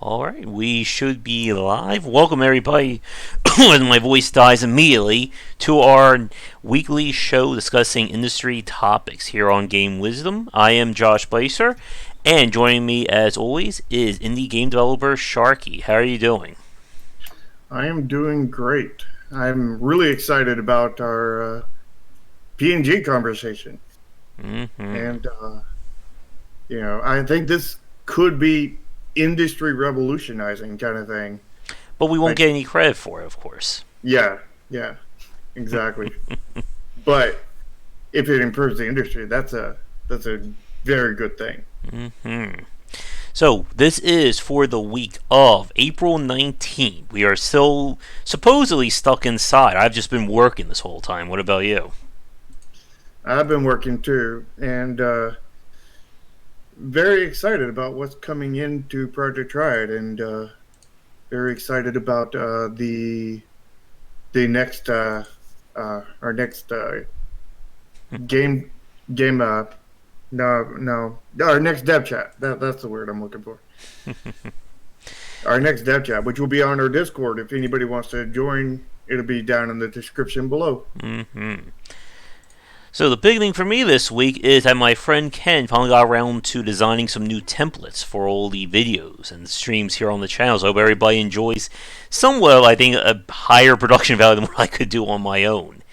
All right, we should be live. Welcome, everybody, when my voice dies immediately, to our weekly show discussing industry topics here on Game Wisdom. I am Josh Blaser, and joining me, as always, is indie game developer Sharky. How are you doing? I am doing great. I'm really excited about our PNG conversation. Mm-hmm. And, I think this could be industry revolutionizing kind of thing. But we won't Like, get any credit for it, of course. yeah, exactly. But if it improves the industry, that's a very good thing. Mm-hmm. So, this is for the week of April 19th. We are still supposedly stuck inside. I've just been working this whole time. What about you? I've been working too, and very excited about what's coming into Project Triad, and very excited about the next our next game game no our next dev chat. That's the word I'm looking for. Our next dev chat, which will be on our Discord. If anybody wants to join, it'll be down in the description below. Mm-hmm. So the big thing for me this week is that my friend Ken finally got around to designing some new templates for all the videos and streams here on the channel. So I hope everybody enjoys somewhat, I think, a higher production value than what I could do on my own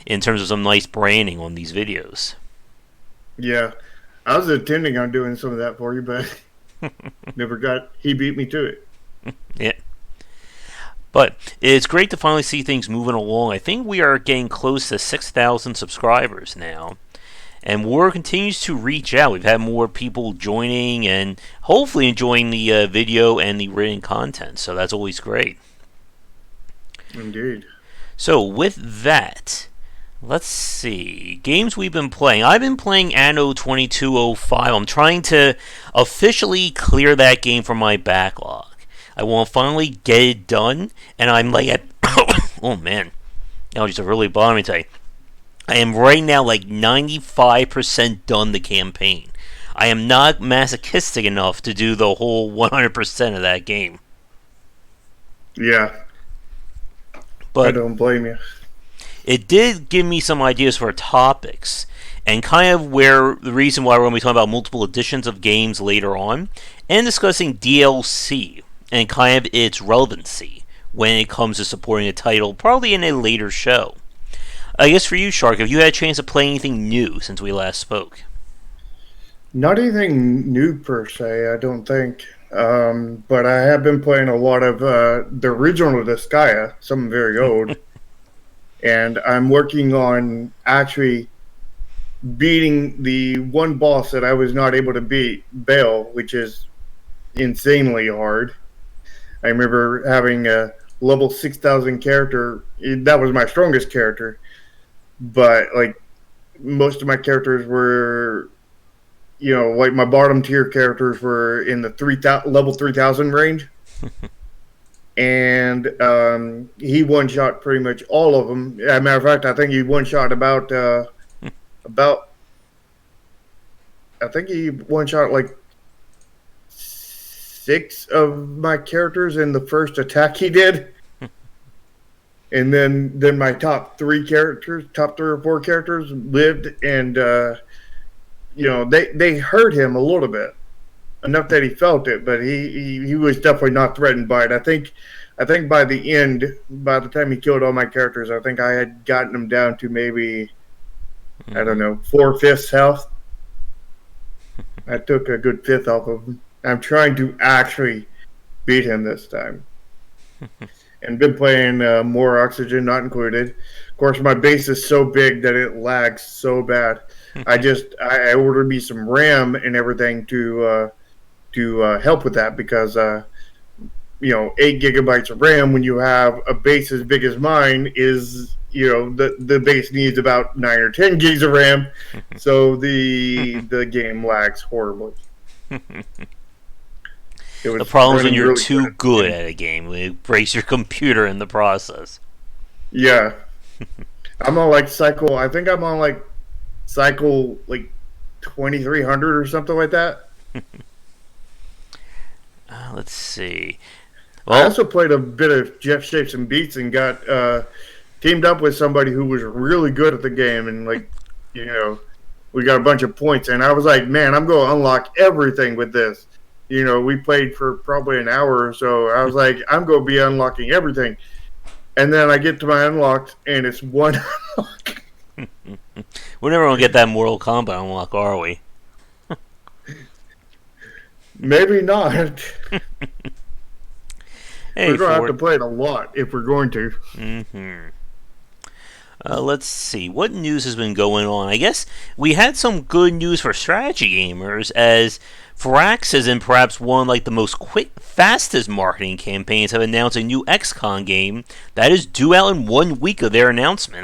in terms of some nice branding on these videos. Yeah, I was intending on doing some of that for you, but never got. He beat me to it. Yeah. But it's great to finally see things moving along. I think we are getting close to 6,000 subscribers now. And more continues to reach out. We've had more people joining and hopefully enjoying the video and the written content. So that's always great. Indeed. So with that, let's see. Games we've been playing. I've been playing Anno 2205. I'm trying to officially clear that game from my backlog. I want to finally get it done. And I'm like at... oh man. Allergies are really bothering me today. I am right now like 95% done the campaign. I am not masochistic enough to do the whole 100% of that game. Yeah, I But don't blame you. it did give me some ideas for topics and kind of where the reason why we're going to be talking about multiple editions of games later on and discussing DLC and kind of its relevancy when it comes to supporting a title, probably in a later show. I guess for you, Shark, have you had a chance to play anything new since we last spoke? Not anything new per se, I don't think. But I have been playing a lot of the original Disgaea, some very old, and I'm working on actually beating the one boss that I was not able to beat, Bale, which is insanely hard. I remember having a level 6,000 character. That was my strongest character, but like most of my characters were, like my bottom tier characters were in the level 3,000 range, and he one shot pretty much all of them. As a matter of fact, I think he one shot about I think he one shot like six of my characters in the first attack he did. And then my top three or four characters lived, and they hurt him a little bit, enough that he felt it, but he was definitely not threatened by it. I think by the end, by the time he killed all my characters, I think I had gotten him down to maybe, I don't know, 4/5 health. I took a good fifth off of him. I'm trying to actually beat him this time, and been playing more Oxygen Not Included. Of course, my base is so big that it lags so bad. I ordered me some RAM and everything to help with that, because 8 gigabytes of RAM when you have a base as big as mine is, the base needs about 9 or 10 gigs of RAM, so the game lags horribly. It The was problem is when running you're really too good. good at a game. It breaks your computer in the process. Yeah, I'm on like cycle. I think I'm on like cycle like 2300 or something like that. Let's see. I Well, also played a bit of Jeff Shapes and Beats and got teamed up with somebody who was really good at the game, and like, you know, we got a bunch of points, and I was like, man, I'm going to unlock everything with this. You know, we played for probably an hour or so. I was like, I'm going to be unlocking everything, and then I get to my unlocked, and it's one unlock. we're never gonna get that Mortal Kombat unlock, are we? Maybe not. Hey, We're going to have to Ford. play it a lot if we're going to. Mm-hmm. Let's see. What news has been going on? I guess we had some good news for strategy gamers, as Firaxis and perhaps one like the most fastest marketing campaigns have announced a new XCOM game that is due out in 1 week of their announcement.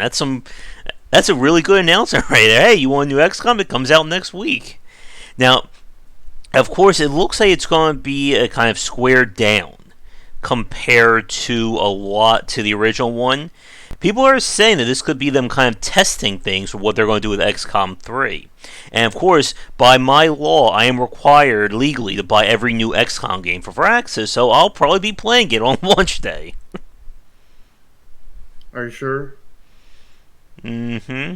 That's a really good announcement right there. Hey, you want a new XCOM? It comes out next week. Now, of course, it looks like it's going to be a kind of squared down compared to the original one. People are saying that this could be them kind of testing things for what they're going to do with XCOM 3. And of course, by my law, I am required legally to buy every new XCOM game for Firaxis, so I'll probably be playing it on launch day. Are you sure? Mm-hmm.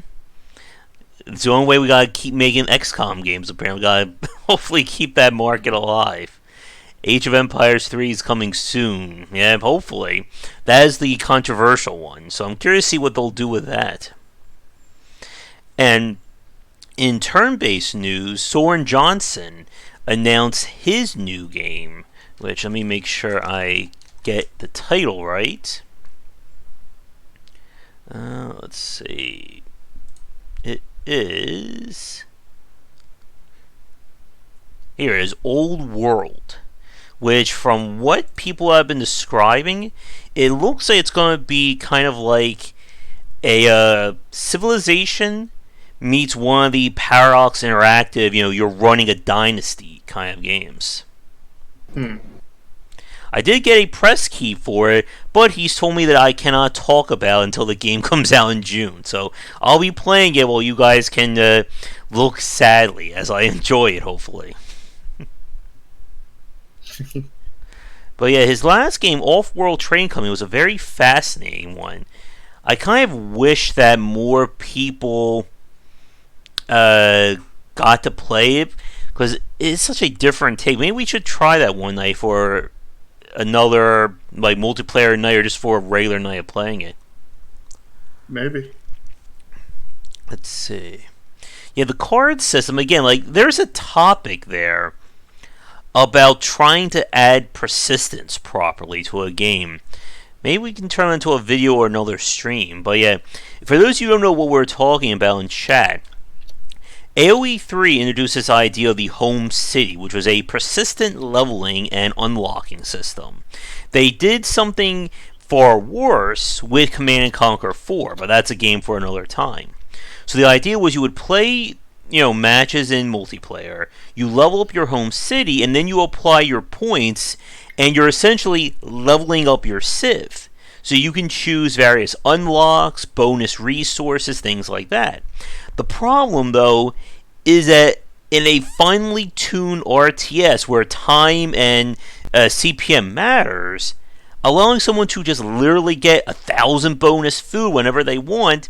It's the only way we gotta keep making XCOM games, apparently. We gotta hopefully keep that market alive. Age of Empires 3 is coming soon. Yeah, hopefully. That is the controversial one, so I'm curious to see what they'll do with that. And in turn-based news, Soren Johnson announced his new game, which let me make sure I get the title right. Let's see. It is... Here is Old World, which from what people have been describing, it looks like it's going to be kind of like a Civilization meets one of the Paradox Interactive, you're running a dynasty kind of games. Hmm. I did get a press key for it, but he's told me that I cannot talk about it until the game comes out in June. So I'll be playing it while you guys can look sadly as I enjoy it, hopefully. But yeah, his last game, Off-World Train Company, was a very fascinating one. I kind of wish that more people got to play it, because it's such a different take. Maybe we should try that one night for another like multiplayer night, or just for a regular night of playing it. Maybe. Let's see. Yeah, the card system, again, like there's a topic there about trying to add persistence properly to a game. Maybe we can turn it into a video or another stream. But yeah, for those of you who don't know what we're talking about in chat, AoE 3 introduced this idea of the home city, which was a persistent leveling and unlocking system. They did something far worse with Command & Conquer 4, but that's a game for another time. So the idea was you would play matches in multiplayer, you level up your home city, and then you apply your points, and you're essentially leveling up your civ. So you can choose various unlocks, bonus resources, things like that. The problem, though, is that in a finely tuned RTS where time and CPM matters, allowing someone to just literally get 1,000 bonus food whenever they want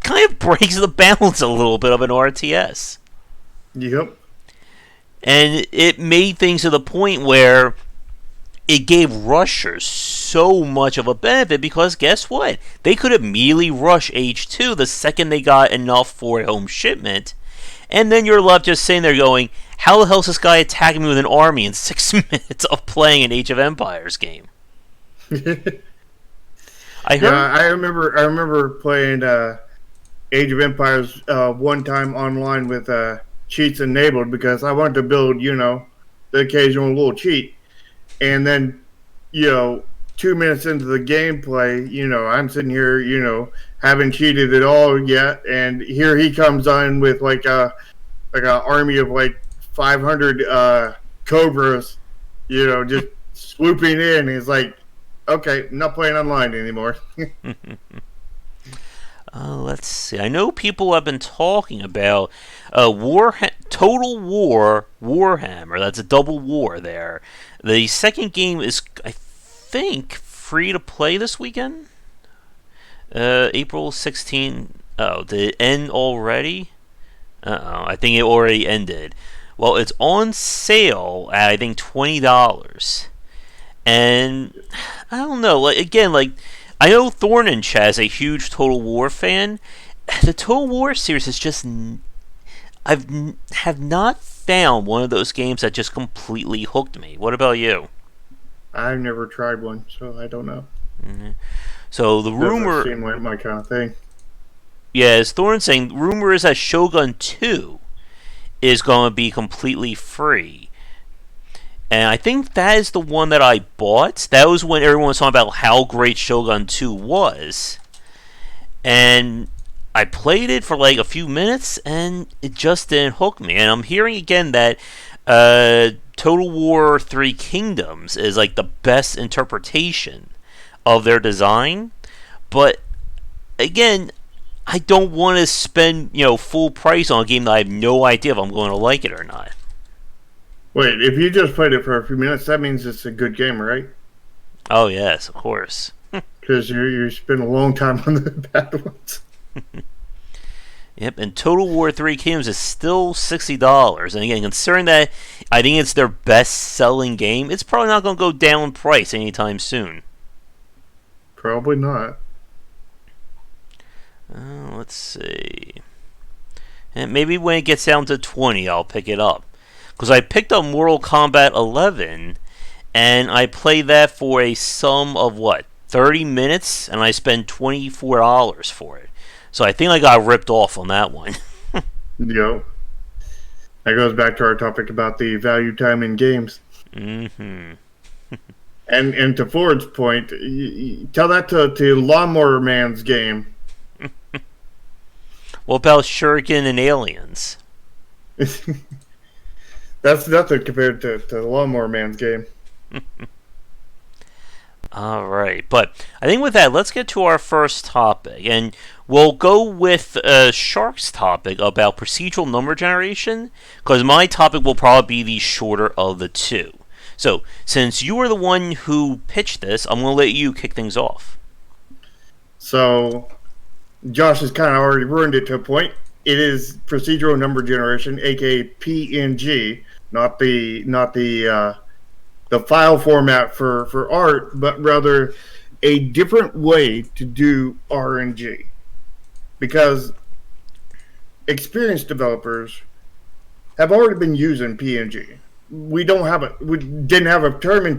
kind of breaks the balance a little bit of an RTS. Yep. And it made things to the point where it gave rushers so much of a benefit, because guess what? They could immediately rush H2 the second they got enough for a home shipment, and then you're left just sitting there going, how the hell is this guy attacking me with an army in 6 minutes of playing an Age of Empires game? I heard. Yeah, I remember playing Age of Empires one time online with cheats enabled, because I wanted to build, the occasional little cheat. And then, 2 minutes into the gameplay, I'm sitting here, haven't cheated at all yet, and here he comes on with like a army of like 500 cobras, just swooping in. He's like, okay, I'm not playing online anymore. Let's see. I know people have been talking about Total War Warhammer. That's a double war there. The second game is, I think, free to play this weekend. April 16th. Oh, did it end already? Uh-oh, I think it already ended. Well, it's on sale at, I think, $20. And I don't know. Like again, like I know Thorninch is a huge Total War fan. The Total War series is just have not found one of those games that just completely hooked me. What about you? I've never tried one, so I don't know. Mm-hmm. So the rumor doesn't seem like my kind of thing. Yeah, as Thorne's saying, rumor is that Shogun 2 is going to be completely free. And I think that is the one that I bought. That was when everyone was talking about how great Shogun 2 was. And I played it for like a few minutes, and it just didn't hook me. And I'm hearing again that Total War 3 Kingdoms is like the best interpretation of their design. But again, I don't want to spend, full price on a game that I have no idea if I'm going to like it or not. Wait, if you just played it for a few minutes, that means it's a good game, right? Oh, yes, of course. Because you spend a long time on the bad ones. Yep, and Total War 3 Kingdoms is still $60. And again, considering that I think it's their best-selling game, it's probably not going to go down in price anytime soon. Probably not. Let's see. And maybe when it gets down to 20, I'll pick it up. Because I picked up Mortal Kombat 11, and I played that for a sum of, 30 minutes, and I spent $24 for it. So I think I got ripped off on that one. Yo. That goes back to our topic about the value time in games. Mm-hmm. And to Ford's point, tell that to Lawnmower Man's game. What about Shuriken and Aliens? That's nothing compared to the Lawnmower Man's game. All right, but I think with that, let's get to our first topic, and we'll go with Shark's topic about procedural number generation, because my topic will probably be the shorter of the two. So, since you were the one who pitched this, I'm going to let you kick things off. So, Josh has kind of already ruined it to a point. It is procedural number generation, aka PNG, not the file format for art, but rather a different way to do RNG. Because experienced developers have already been using PNG. We didn't have a term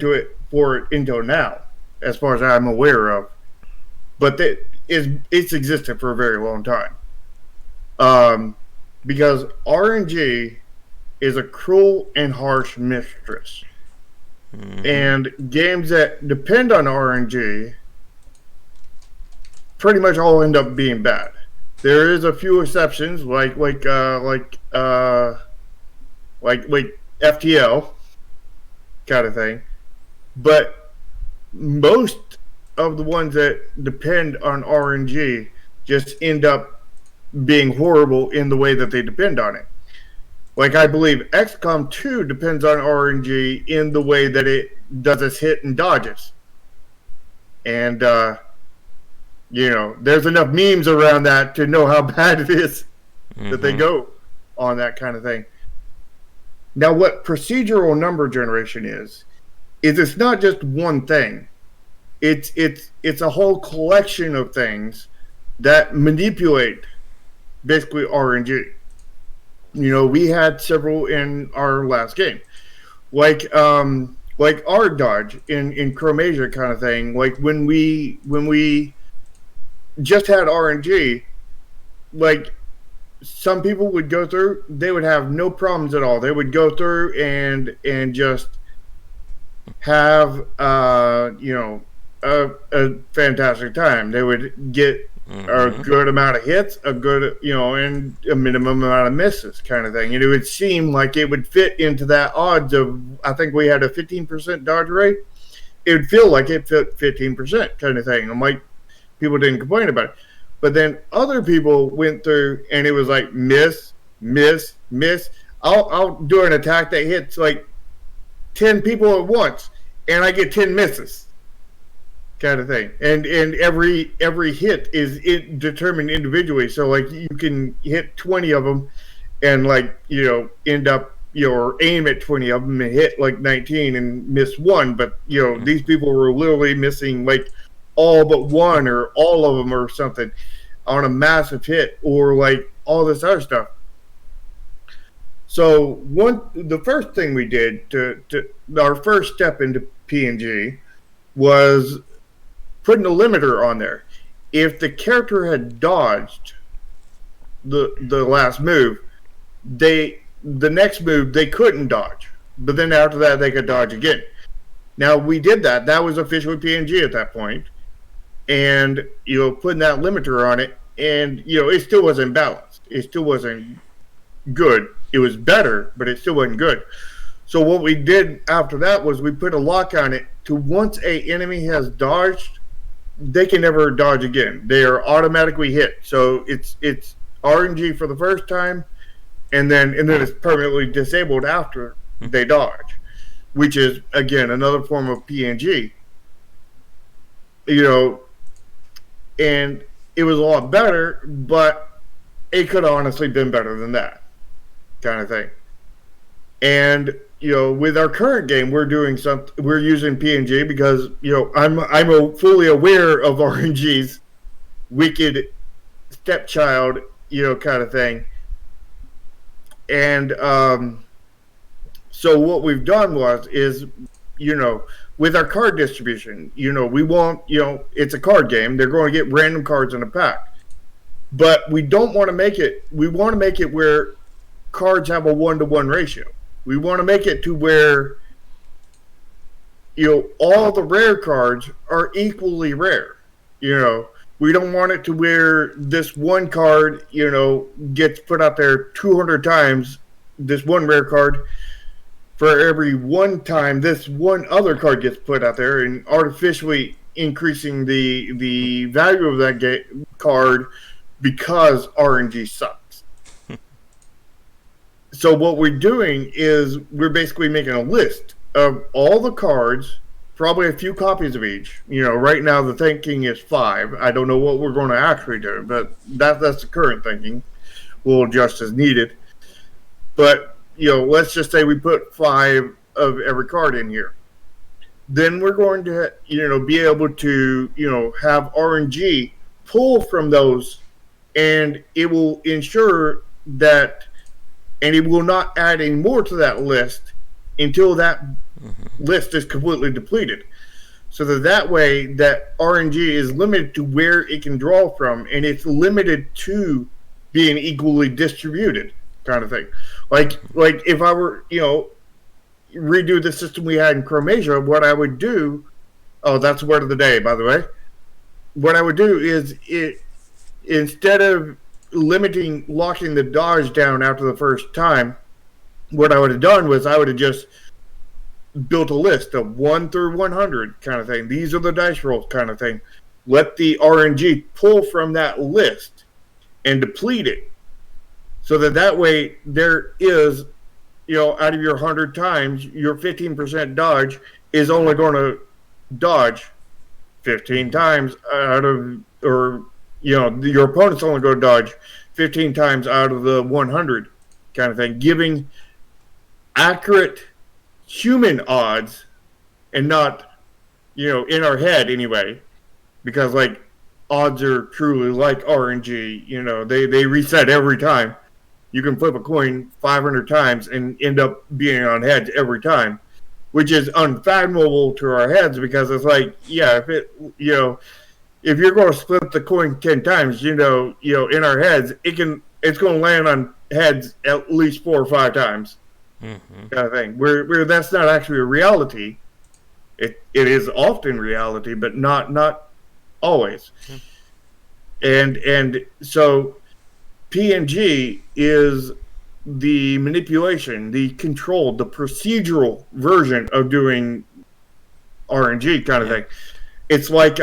for it until now, as far as I'm aware of. But it's existed for a very long time. Because RNG is a cruel and harsh mistress. Mm-hmm. And games that depend on RNG pretty much all end up being bad. There is a few exceptions, like FTL kind of thing, but most of the ones that depend on RNG just end up being horrible in the way that they depend on it. Like, I believe XCOM 2 depends on RNG in the way that it does its hit and dodges. And, there's enough memes around that to know how bad it is that they go on that kind of thing. Now, what procedural number generation is it's not just one thing. It's a whole collection of things that manipulate basically RNG. We had several in our last game, like our dodge in Chromasia kind of thing. Like when we just had RNG, like some people would go through, they would have no problems at all. They would go through and just have a fantastic time. They would get a good amount of hits, a good, and a minimum amount of misses kind of thing. And it would seem like it would fit into that odds of, I think we had a 15% dodge rate. It would feel like it fit 15% kind of thing. I'm like, people didn't complain about it. But then other people went through and it was like miss, miss, miss. I'll do an attack that hits like 10 people at once, and I get 10 misses, kind of thing. And every hit is determined individually. So like you can hit 20 of them, and like end up or aim at 20 of them and hit like 19 and miss one. But these people were literally missing like all but one or all of them or something on a massive hit, or like all this other stuff. So the first thing we did to our first step into PNG was putting a limiter on there. If the character had dodged the last move, the next move they couldn't dodge, but then after that they could dodge again. Now we did that. That was officially PNG at that point, and putting that limiter on it, and it still wasn't balanced. It still wasn't good. It was better, but it still wasn't good. So what we did after that was we put a lock on it to once a enemy has dodged, they can never dodge again. They are automatically hit. So it's RNG for the first time, and then it's permanently disabled after they dodge, which is again another form of PNG. And it was a lot better, but it could have honestly been better than that, kind of thing. And with our current game, we're using PNG because I'm fully aware of RNG's wicked stepchild, kind of thing. And so what we've done is with our card distribution, we want it's a card game. They're going to get random cards in a pack, but we don't want to make it. We want to make it where cards have a 1-to-1 ratio. We want to make it to where all the rare cards are equally rare. We don't want it to where this one card gets put out there 200 times, this one rare card, for every one time this one other card gets put out there, and artificially increasing the value of that card because RNG sucks. So what we're doing is we're basically making a list of all the cards, probably a few copies of each. Right now the thinking is 5. I don't know what we're going to actually do, but that's the current thinking. We'll adjust as needed. But, let's just say we put 5 of every card in here. Then we're going to, be able to, have RNG pull from those, and it will ensure that. And it will not add any more to that list until that list is completely depleted. So that way that RNG is limited to where it can draw from, and it's limited to being equally distributed, kind of thing. Like if I were, redo the system we had in Chromasia, what I would do, that's the word of the day, by the way. What I would do is instead of locking the dodge down after the first time, what I would have done was I would have just built a list of 1 through 100 kind of thing. These are the dice rolls kind of thing. Let the RNG pull from that list and deplete it, so that way there is, out of your 100 times, your 15% dodge is only going to dodge 15 times out of, or your opponent's only going to dodge 15 times out of the 100 kind of thing, giving accurate human odds and not, in our head anyway, because like odds are truly like RNG, they reset every time. You can flip a coin 500 times and end up being on heads every time, which is unfathomable to our heads, because it's like, if you're going to flip the coin 10 times, in our heads, it's going to land on heads at least 4 or 5 times, kind of thing. Where that's not actually a reality. It is often reality, but not always. And so PNG is the manipulation, the control, the procedural version of doing RNG kind of thing. It's like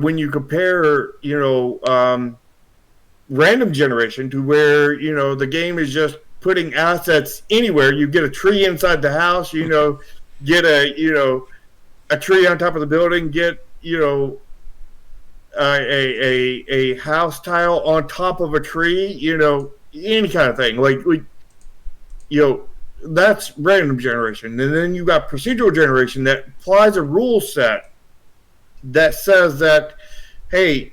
when you compare, random generation to where, the game is just putting assets anywhere. You get a tree inside the house, get a tree on top of the building, get, a house tile on top of a tree, any kind of thing. That's random generation. And then you got procedural generation that applies a rule set that says that, hey,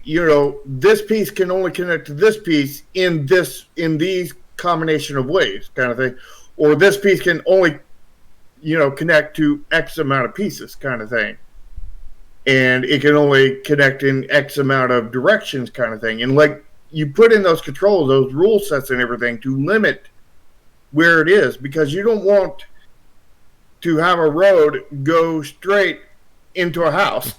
this piece can only connect to this piece in these combination of ways, kind of thing. Or this piece can only, connect to X amount of pieces, kind of thing. And it can only connect in X amount of directions, kind of thing. And you put in those controls, those rule sets and everything to limit where it is, because you don't want to have a road go straight into a house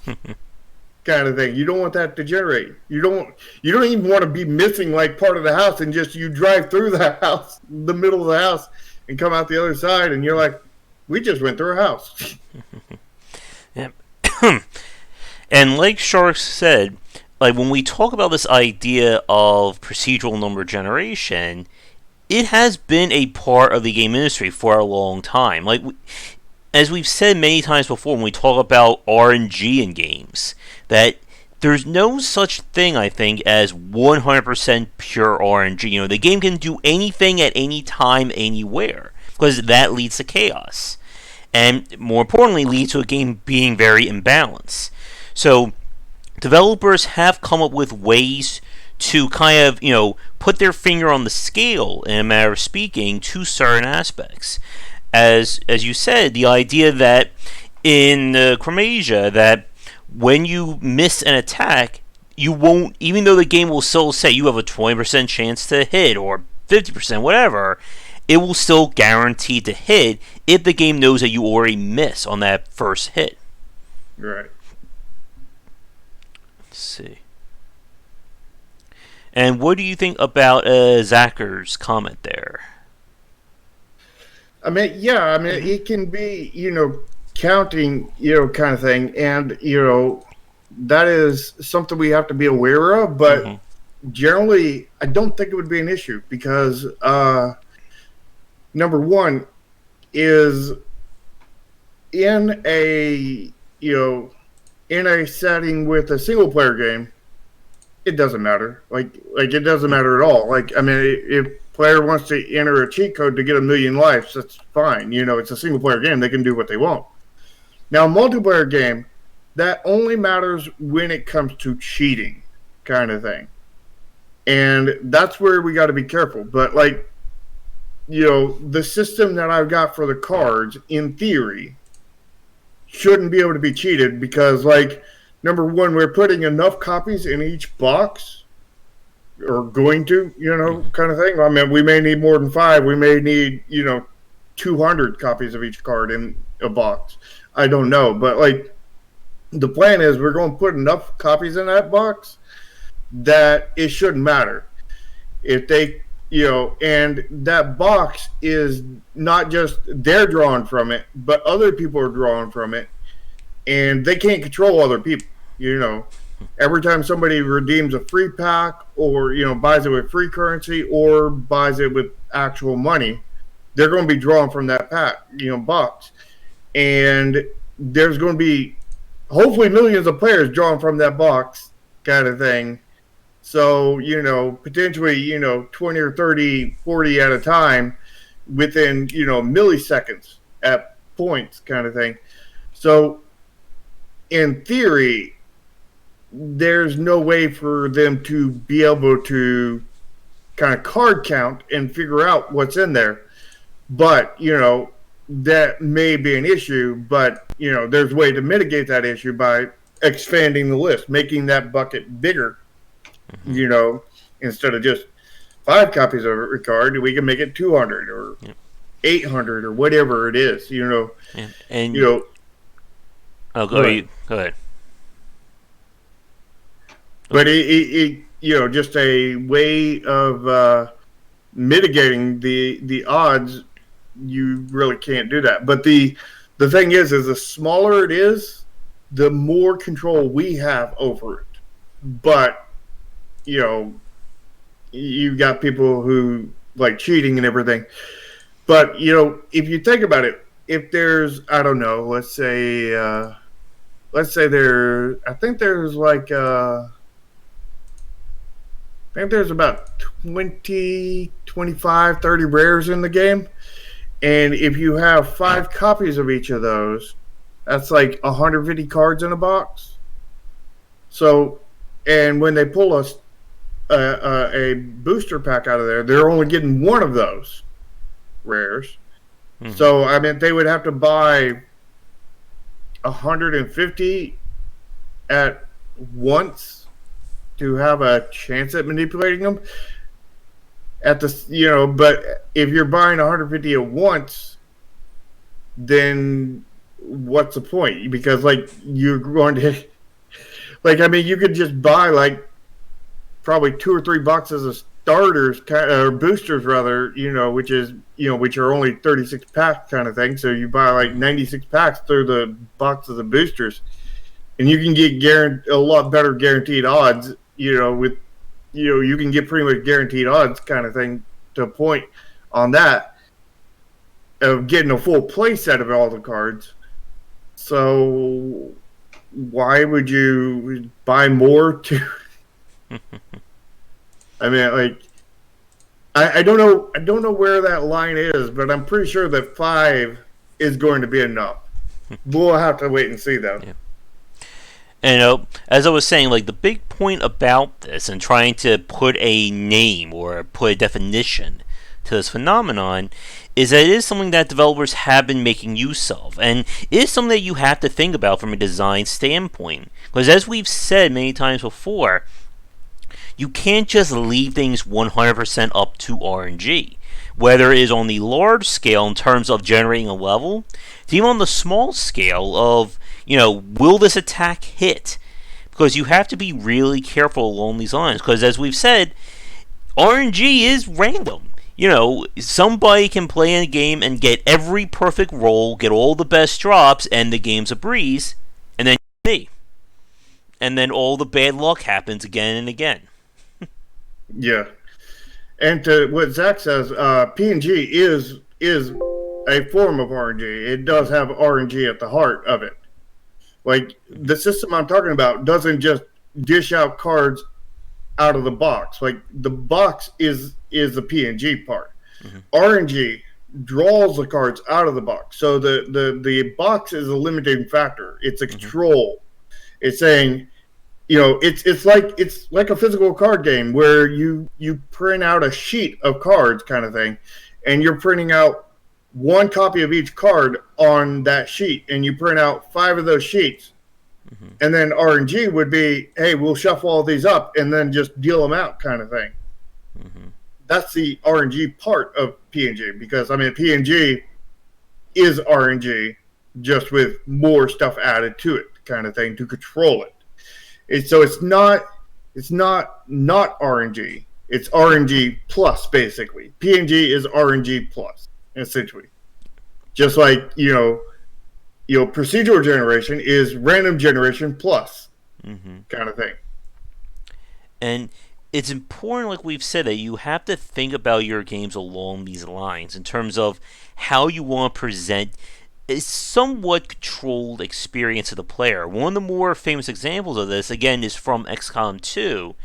kind of thing. You don't want that to generate. You don't even want to be missing part of the house and just you drive through the house, the middle of the house, and come out the other side and you're like, we just went through a house. Yep. And like Sharks said, when we talk about this idea of procedural number generation, it has been a part of the game industry for a long time. As we've said many times before when we talk about RNG in games, that there's no such thing, I think, as 100% pure RNG. The game can do anything at any time, anywhere, because that leads to chaos. And more importantly, leads to a game being very imbalanced. So, developers have come up with ways to kind of, put their finger on the scale, in a matter of speaking, to certain aspects. As you said, the idea that in Chromasia, that when you miss an attack, you won't, even though the game will still say you have a 20% chance to hit, or 50%, whatever, it will still guarantee to hit if the game knows that you already miss on that first hit. Right. Let's see. And what do you think about Zachar's comment there? It can be, counting, kind of thing. And, that is something we have to be aware of. But generally, I don't think it would be an issue because, number one, is in a setting with a single player game, it doesn't matter. It doesn't matter at all. If player wants to enter a cheat code to get 1,000,000 lives, that's fine. It's a single player game. They can do what they want. Now, a multiplayer game, that only matters when it comes to cheating, kind of thing. And that's where we got to be careful. But, the system that I've got for the cards, in theory, shouldn't be able to be cheated because, number one, we're putting enough copies in each box, or going to, kind of thing. We may need more than 5. We may need, 200 copies of each card in a box. I don't know. But, the plan is we're going to put enough copies in that box that it shouldn't matter. If they, and that box is not just they're drawing from it, but other people are drawing from it, and they can't control other people, Every time somebody redeems a free pack or, buys it with free currency or buys it with actual money, they're going to be drawn from that pack, box. And there's going to be hopefully millions of players drawn from that box kind of thing. So, potentially, 20 or 30, 40 at a time within, milliseconds at points kind of thing. So, in theory, there's no way for them to be able to kind of card count and figure out what's in there. But, that may be an issue, but, there's a way to mitigate that issue by expanding the list, making that bucket bigger, instead of just 5 copies of every card, we can make it 200 or 800 or whatever it is, And oh, go ahead. But it just a way of mitigating the odds. You really can't do that. But the thing is the smaller it is, the more control we have over it. But you got people who like cheating and everything. But if you think about it, if there's, I don't know, let's say there, I think there's like I think there's about 20, 25, 30 rares in the game. And if you have 5 copies of each of those, that's like 150 cards in a box. So, and when they pull a booster pack out of there, they're only getting one of those rares. Mm-hmm. So, I mean, they would have to buy 150 at once to have a chance at manipulating them. But if you're buying 150 at once, then what's the point? Because you're going to, you could just buy probably 2 or 3 boxes of starters or boosters rather, which are only 36 packs kind of thing. So you buy 96 packs through the boxes of boosters, and you can get a lot better guaranteed odds. You can get pretty much guaranteed odds kind of thing to a point on that of getting a full play set of all the cards. So why would you buy more to? I mean, I don't know where that line is, but I'm pretty sure that 5 is going to be enough. We'll have to wait and see though. Yeah. And as I was saying, the big point about this and trying to put a name or put a definition to this phenomenon is that it is something that developers have been making use of, and it is something that you have to think about from a design standpoint. Because as we've said many times before, you can't just leave things 100% up to RNG. Whether it is on the large scale in terms of generating a level, to even on the small scale of will this attack hit? Because you have to be really careful along these lines. Because as we've said, RNG is random. Somebody can play in a game and get every perfect roll, get all the best drops, and the game's a breeze. And then me. And then all the bad luck happens again and again. Yeah. And to what Zach says, PNG is a form of RNG. It does have RNG at the heart of it. The system I'm talking about doesn't just dish out cards out of the box. The box is the PNG part. Mm-hmm. RNG draws the cards out of the box. So the box is a limiting factor. It's a control. It's saying, it's like a physical card game where you print out a sheet of cards kind of thing, and you're printing out 1 copy of each card on that sheet, and you print out 5 of those sheets. Mm-hmm. And then RNG would be, hey, we'll shuffle all these up and then just deal them out kind of thing. Mm-hmm. That's the RNG part of PNG, because PNG is RNG just with more stuff added to it kind of thing to control it. So it's not RNG. It's RNG plus, basically. PNG is RNG plus, essentially. Just like, procedural generation is random generation plus kind of thing. And it's important, like we've said, that you have to think about your games along these lines in terms of how you want to present a somewhat controlled experience to the player. One of the more famous examples of this, again, is from XCOM 2,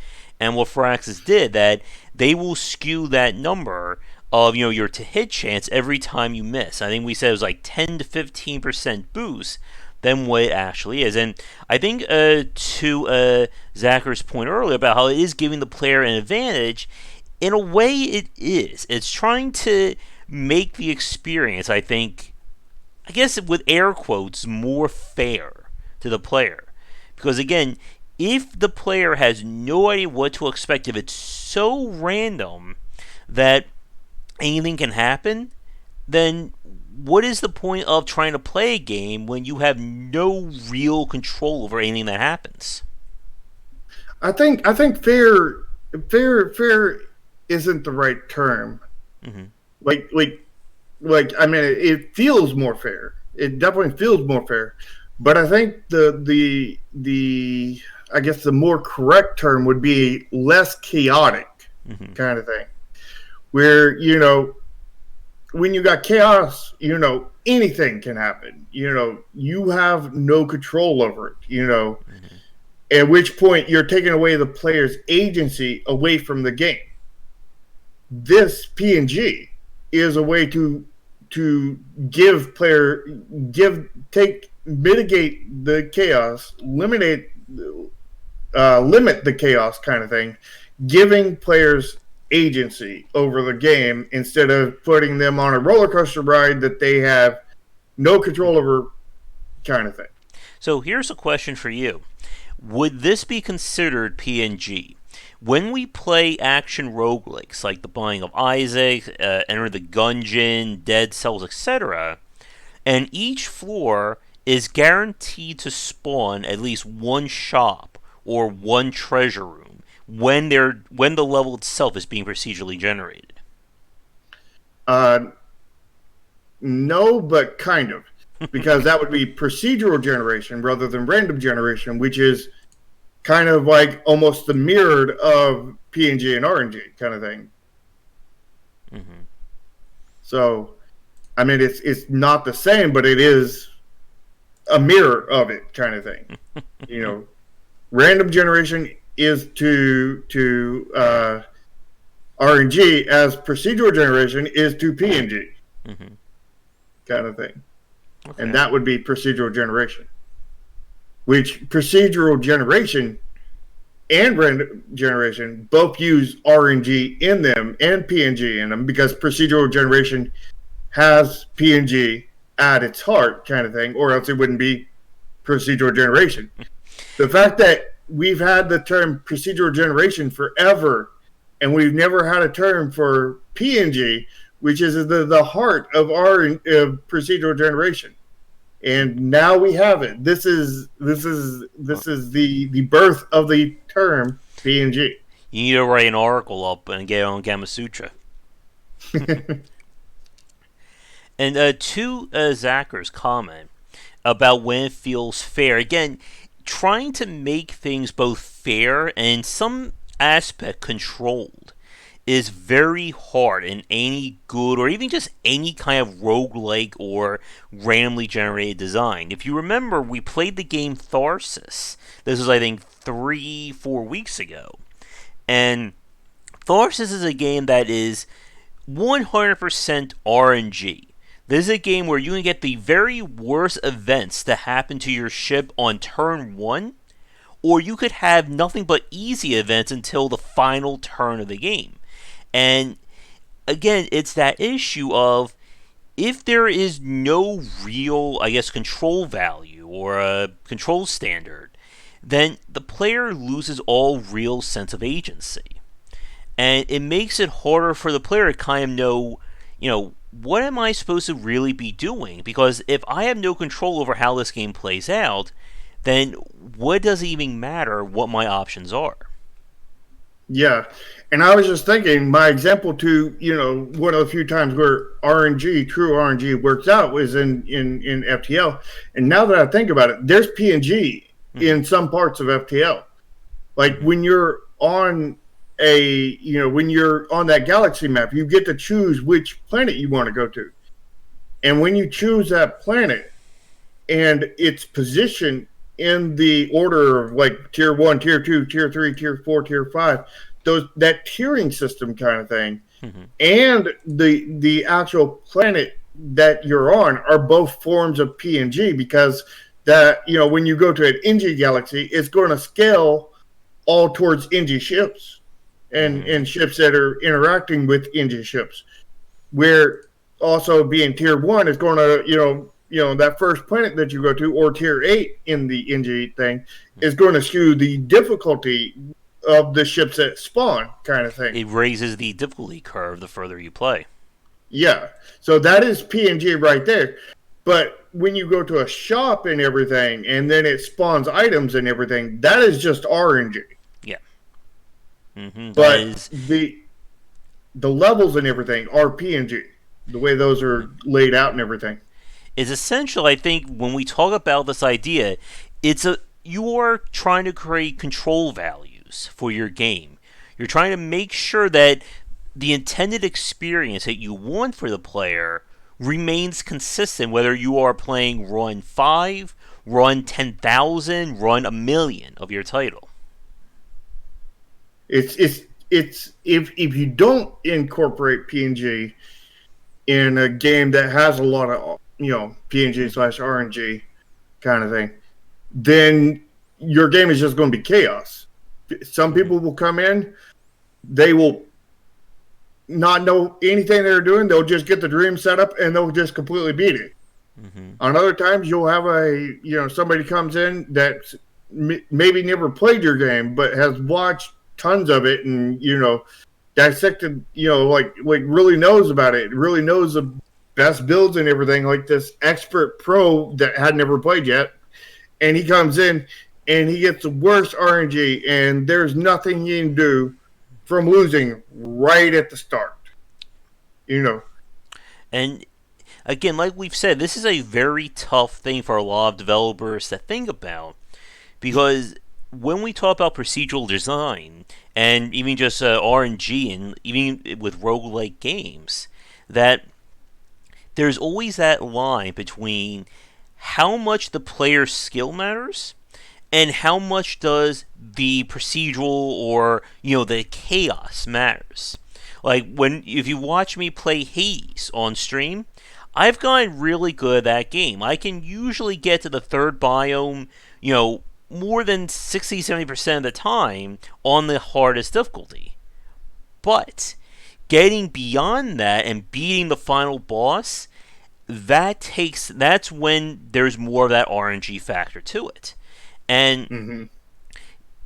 and what Firaxis did, that they will skew that number of your to hit chance every time you miss. I think we said it was 10 to 15% boost than what it actually is. And I think to Zachar's point earlier about how it is giving the player an advantage, in a way it is. It's trying to make the experience, I guess with air quotes, more fair to the player. Because again, if the player has no idea what to expect, if it's so random that anything can happen, then what is the point of trying to play a game when you have no real control over anything that happens? I think fair isn't the right term. Mm-hmm. It feels more fair. It definitely feels more fair. But I think the I guess the more correct term would be less chaotic. Mm-hmm. kind of thing. Where, when you got chaos, anything can happen. You have no control over it. Mm-hmm. At which point you're taking away the player's agency away from the game. This PNG is a way to mitigate the chaos, limit the chaos kind of thing, giving players agency over the game instead of putting them on a roller coaster ride that they have no control over, kind of thing. So here's a question for you. Would this be considered PNG? When we play action roguelikes like The Binding of Isaac, Enter the Gungeon, Dead Cells, etc., and each floor is guaranteed to spawn at least one shop or one treasure room when the level itself is being procedurally generated. Uh, no, but kind of, because that would be procedural generation rather than random generation, which is kind of like almost the mirrored of PNG and RNG kind of thing. Mm-hmm. So, I mean, it's not the same, but it is a mirror of it, kind of thing. Random generation is to RNG as procedural generation is to PNG, Mm-hmm. kind of thing, Okay. and that would be procedural generation. Which procedural generation and random generation both use RNG in them and PNG in them because procedural generation has PNG at its heart, kind of thing, or else it wouldn't be procedural generation. The fact that we've had the term procedural generation forever and we've never had a term for PNG, which is the heart of our procedural generation. And now we have it. This is the birth of the term PNG. You need to write an article up and get it on Gamma Sutra. And to Zachar's comment about when it feels fair, again, trying to make things both fair and in some aspect controlled is very hard in any good or even just any kind of roguelike or randomly generated design. If you remember, we played the game Tharsis. This was, I think, 3-4 weeks ago. And Tharsis is a game that is 100% RNG. This is a game where you can get the very worst events to happen to your ship on turn 1, or you could have nothing but easy events until the final turn of the game. And again, it's that issue of if there is no real, I guess, control value or a control standard, then the player loses all real sense of agency. And it makes it harder for the player to kind of know, what am I supposed to really be doing? Because if I have no control over how this game plays out, then what does it even matter what my options are? Yeah. And I was just thinking, my example to, one of the few times where true RNG works out was in FTL. And now that I think about it, there's PNG in some parts of FTL. Like when you're on when you're on that galaxy map, you get to choose which planet you want to go to. And when you choose that planet and its position in the order of like tier 1, tier 2, tier 3, tier 4, tier 5, that tiering system kind of thing, and the actual planet that you're on are both forms of PNG, because that, when you go to an NG galaxy, it's going to scale all towards NG ships and ships that are interacting with NG ships, where also being tier 1 is going to, that first planet that you go to, or tier 8 in the NG thing, is going to skew the difficulty of the ships that spawn, kind of thing. It raises the difficulty curve the further you play. Yeah. So that is PNG right there. But when you go to a shop and everything, and then it spawns items and everything, that is just RNG. Yeah. But the levels and everything are PNG. The way those are laid out and everything is essential. I think when we talk about this idea, you are trying to create control values for your game. You're trying to make sure that the intended experience that you want for the player remains consistent, whether you are playing run 5, run 10,000, run a million of your title. It's if you don't incorporate PNG in a game that has a lot of PNG/RNG kind of thing, then your game is just going to be chaos. Some people will come in, they will not know anything they're doing. They'll just get the dream set up and they'll just completely beat it. On other times, you'll have somebody comes in that maybe never played your game but has watched tons of it and dissected, like really knows about it, really knows the best builds and everything, like this expert pro that had never played yet, and he comes in and he gets the worst RNG, and there's nothing he can do from losing right at the start. And again, like we've said, this is a very tough thing for a lot of developers to think about, because when we talk about procedural design and even just RNG and even with roguelike games, that there's always that line between how much the player's skill matters and how much does the procedural or the chaos matters. Like if you watch me play Hades on stream, I've gotten really good at that game. I can usually get to the third biome, more than 60-70% of the time on the hardest difficulty. But getting beyond that and beating the final boss, that's when there's more of that RNG factor to it. And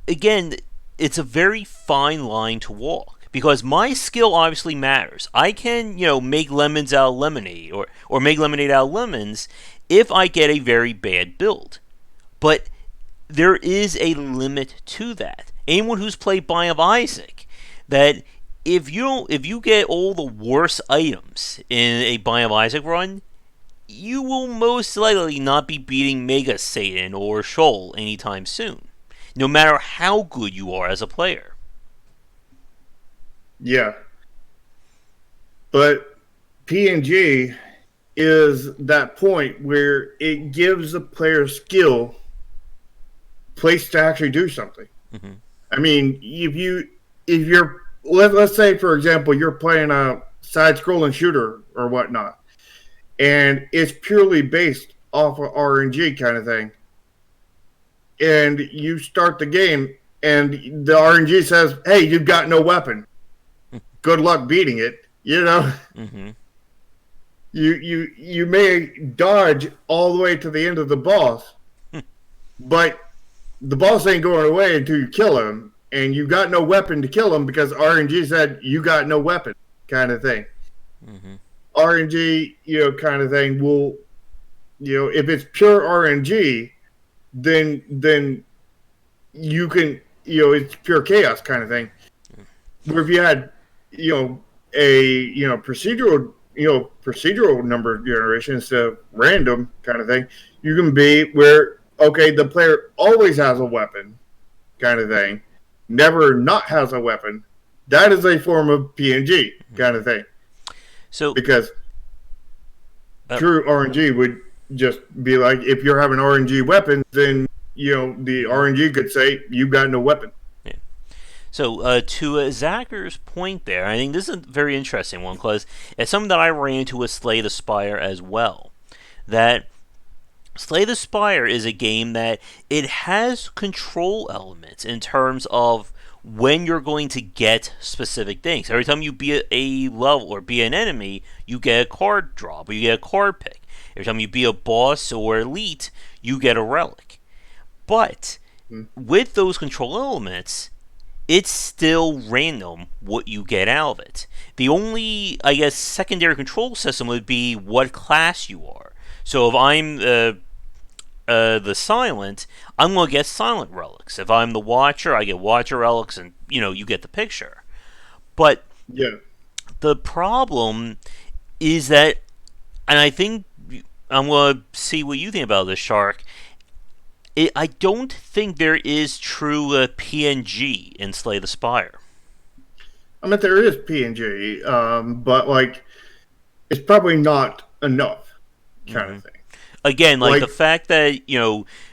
again, it's a very fine line to walk, because my skill obviously matters. I can, make lemons out of lemonade or make lemonade out of lemons if I get a very bad build. But there is a limit to that. Anyone who's played Biome of Isaac, that if you get all the worst items in a Biome of Isaac run, you will most likely not be beating Mega Satan or Shoal anytime soon, no matter how good you are as a player. Yeah. But PNG is that point where it gives the player skill place to actually do something. I mean, if you're let's say, for example, you're playing a side-scrolling shooter or whatnot, and it's purely based off of RNG kind of thing, and you start the game and the RNG says, hey, you've got no weapon, good luck beating it. You may dodge all the way to the end of the boss, but the boss ain't going away until you kill him, and you got no weapon to kill him because RNG said you got no weapon, kind of thing. RNG, kind of thing will, if it's pure RNG, then you can, it's pure chaos kind of thing. Where if you had, procedural number generation instead of random kind of thing, you can be where, okay, the player always has a weapon kind of thing, never not has a weapon. That is a form of PNG kind of thing. So because true RNG would just be like, if you're having RNG weapons, then the RNG could say you got no weapon. Yeah. So to Zachar's point there, I think this is a very interesting one, because it's something that I ran into with Slay the Spire as well. That Slay the Spire is a game that it has control elements in terms of when you're going to get specific things. Every time you beat a level or beat an enemy, you get a card drop or you get a card pick. Every time you beat a boss or elite, you get a relic. But with those control elements, it's still random what you get out of it. The only, I guess, secondary control system would be what class you are. So if I'm the Silent, I'm going to get Silent relics. If I'm the Watcher, I get Watcher relics, and you get the picture. But the problem is that, and I think I'm going to see what you think about this, Shark. I don't think there is true PNG in Slay the Spire. I mean, there is PNG, but like it's probably not enough, kind Hmm. of thing. Again, like the Like, fact that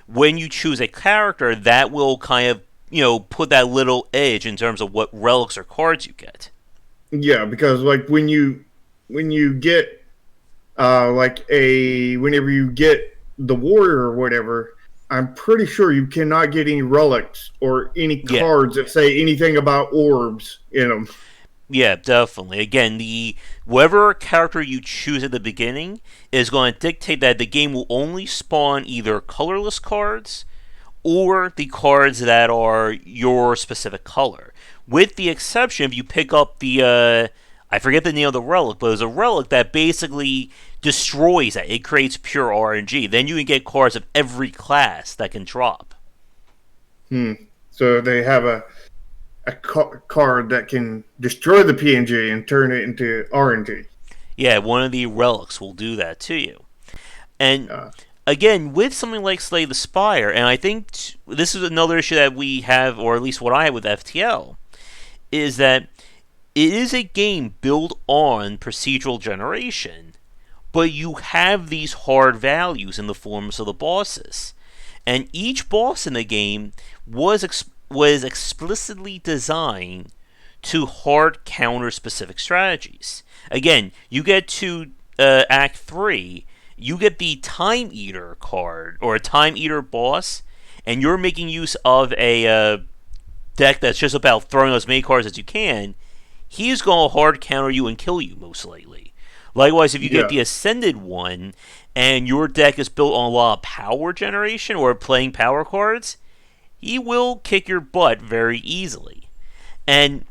when you choose a character, that will kind of put that little edge in terms of what relics or cards you get. yeah, because like when you get like a whenever you get the warrior or whatever, I'm pretty sure you cannot get any relics or any Yeah. cards that say anything about orbs in them. Yeah, definitely. Again, the whatever character you choose at the beginning is going to dictate that the game will only spawn either colorless cards or the cards that are your specific color. With the exception if you pick up the I forget the name of the relic, but it's a relic that basically destroys that. It creates pure RNG. Then you can get cards of every class that can drop. Hmm. So they have a card that can destroy the PNG and turn it into RNG. Yeah, one of the relics will do that to you. And Uh, again, with something like Slay the Spire, and I think this is another issue that we have, or at least what I have with FTL, is that it is a game built on procedural generation, but you have these hard values in the forms of the bosses. And each boss in the game was explicitly designed to hard counter specific strategies. Again, you get to Act 3, you get the Time Eater card, or a Time Eater boss, and you're making use of a deck that's just about throwing as many cards as you can. He's going to hard counter you and kill you, most likely. Likewise, if you get yeah, the Ascended one, and your deck is built on a lot of power generation or playing power cards, he will kick your butt very easily. And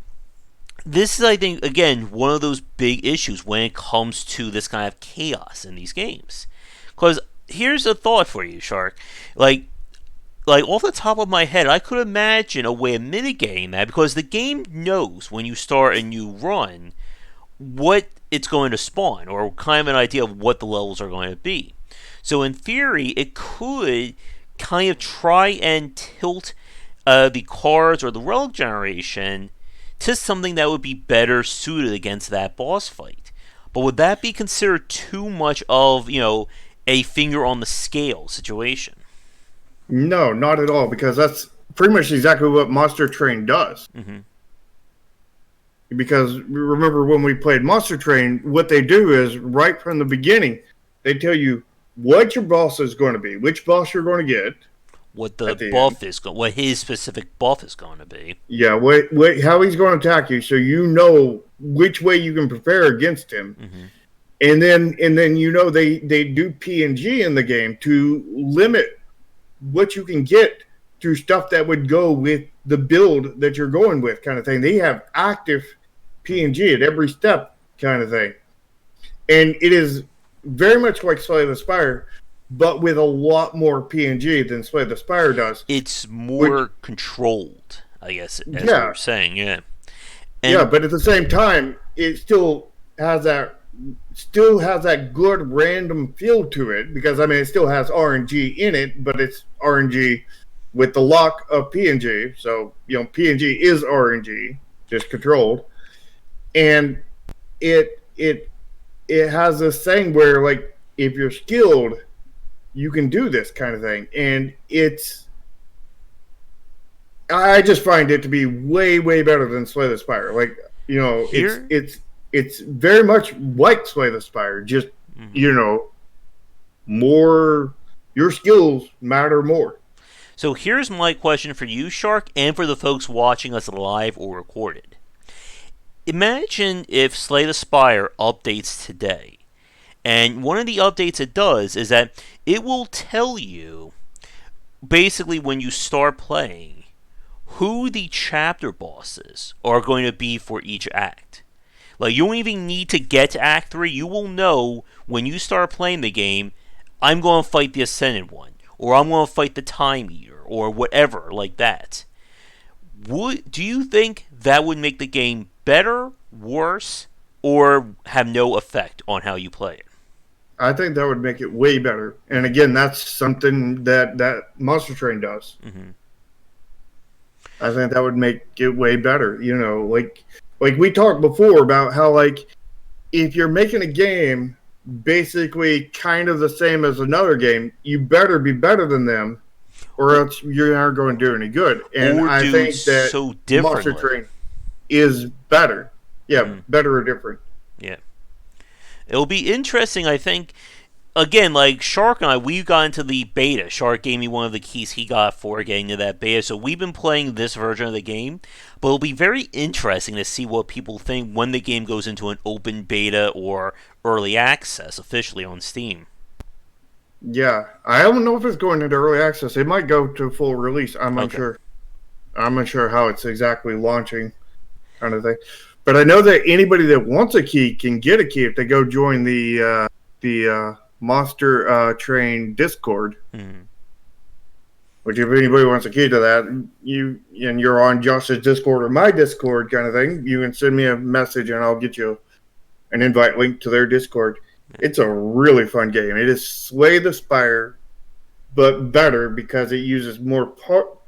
this is, I think, again, one of those big issues when it comes to this kind of chaos in these games. Because here's a thought for you, Shark. Like, like off the top of my head, I could imagine a way of mitigating that because the game knows when you start a new run what it's going to spawn or kind of an idea of what the levels are going to be. So in theory, it could kind of try and tilt the cards or the relic generation to something that would be better suited against that boss fight. But would that be considered too much of, a finger on the scale situation? no, not at all, because that's pretty much exactly what Monster Train does. Mm-hmm. Because remember when we played Monster Train, what they do is right from the beginning, they tell you what your boss is going to be, which boss you're going to get What the at the end. buff is going, what his specific buff is going to be. Yeah, how he's going to attack you, so you know which way you can prepare against him. Mm-hmm. And then they do PNG in the game to limit what you can get through stuff that would go with the build that you're going with, kind of thing. They have active PNG at every step, kind of thing, and it is very much like Slay the Spire, but with a lot more PNG than Slay the Spire does. It's Which, more controlled, I guess, as we yeah, were saying, yeah. yeah, And but at the same time, it still has that good random feel to it, because I mean it still has RNG in it, but it's RNG with the lock of PNG. So PNG is RNG, just controlled, and it has this thing where like if you're skilled, you can do this kind of thing, and I just find it to be way better than Slay the Spire. Like here, it's very much like Slay the Spire, just mhm. you know more. Your skills matter more. So here's my question for you, Shark, and for the folks watching us live or recorded. Imagine if Slay the Spire updates today. And one of the updates it does is that it will tell you, basically, when you start playing, who the chapter bosses are going to be for each act. Like, you don't even need to get to Act 3. You will know when you start playing the game, I'm going to fight the Ascended one, or I'm going to fight the Time Eater, or whatever, like that. Do you think that would make the game better, worse, or have no effect on how you play it? I think that would make it way better. And again, that's something that Monster Train does. Mm-hmm. I think that would make it way better. Like Like we talked before about how like if you're making a game basically kind of the same as another game, you better be better than them, or else you're not going to do any good. And or I do think that so Monster differently. Train is better. Yeah, Mm-hmm. better or different. Yeah, it'll be interesting. I think again, like Shark and I, we got into the beta. Shark gave me one of the keys he got for getting into that beta, so we've been playing this version of the game. But it'll be very interesting to see what people think when the game goes into an open beta or early access officially on Steam. Yeah, I don't know if it's going into early access. It might go to full release. I'm Okay. unsure. I'm unsure how it's exactly launching, kind of thing. But I know that anybody that wants a key can get a key if they go join the Monster Train Discord. Mm-hmm. Which, if anybody wants a key to that, you're on Josh's Discord or my Discord, kind of thing. You can send me a message and I'll get you an invite link to their Discord. It's a really fun game. It is Slay the Spire, but better because it uses more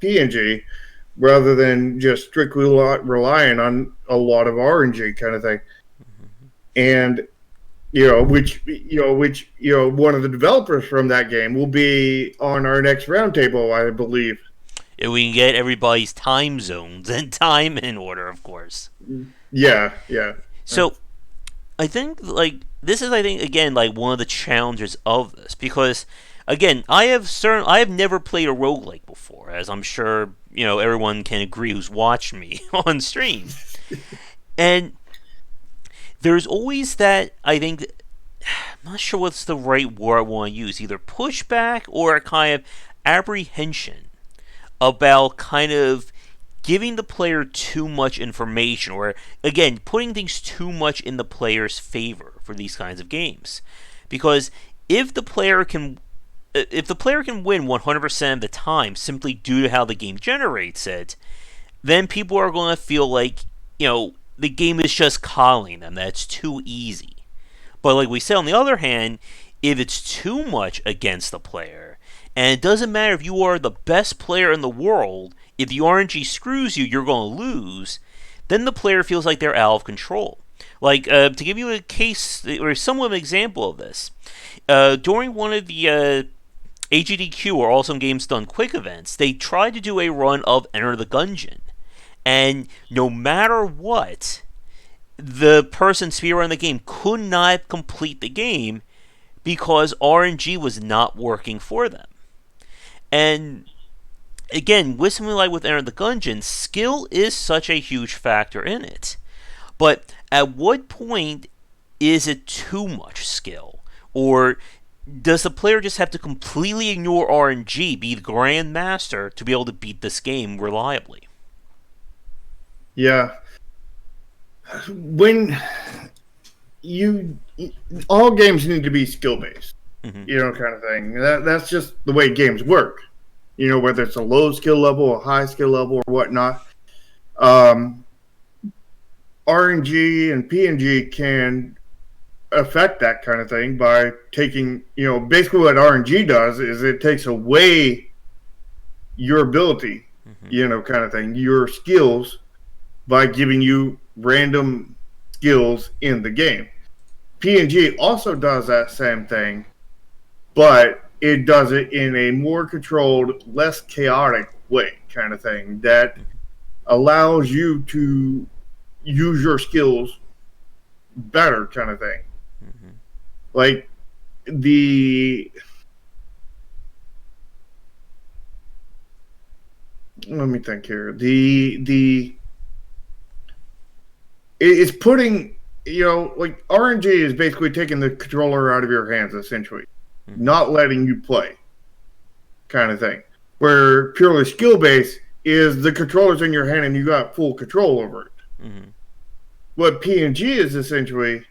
PNG rather than just strictly relying on a lot of RNG kind of thing. And one of the developers from that game will be on our next roundtable, I believe. If we can get everybody's time zones and time in order, of course. Yeah, yeah. So I think like this is I think again like one of the challenges of this because again I have never played a roguelike before, as I'm sure everyone can agree who's watched me on stream. And there's always that I think I'm not sure what's the right word I want to use, either pushback or a kind of apprehension about kind of giving the player too much information or again putting things too much in the player's favor for these kinds of games because if the player can win 100% of the time simply due to how the game generates it, then people are going to feel like the game is just calling them, that it's too easy. But like we said, on the other hand, if it's too much against the player, and it doesn't matter if you are the best player in the world, if the RNG screws you, you're going to lose, then the player feels like they're out of control. Like, to give you a case, or somewhat of an example of this, during one of the AGDQ, or Awesome Games Done Quick events, they tried to do a run of Enter the Gungeon. And no matter what, the person speedrunning the game could not complete the game because RNG was not working for them. And again, with something like with Enter the Gungeon, skill is such a huge factor in it. But at what point is it too much skill? Or does the player just have to completely ignore RNG, be the grandmaster, to be able to beat this game reliably? Yeah. When you all games need to be skill based, kind of thing. That's just the way games work. Whether it's a low skill level, a high skill level, or whatnot. RNG and PNG can affect that kind of thing by taking, basically what RNG does is it takes away your ability, kind of thing, your skills by giving you random skills in the game. PNG also does that same thing, but it does it in a more controlled, less chaotic way, kind of thing, that allows you to use your skills better, kind of thing. Like let me think here. It's putting, like RNG is basically taking the controller out of your hands, essentially, not letting you play, kind of thing. Where purely skill based is the controller's in your hand and you got full control over it. What PNG is essentially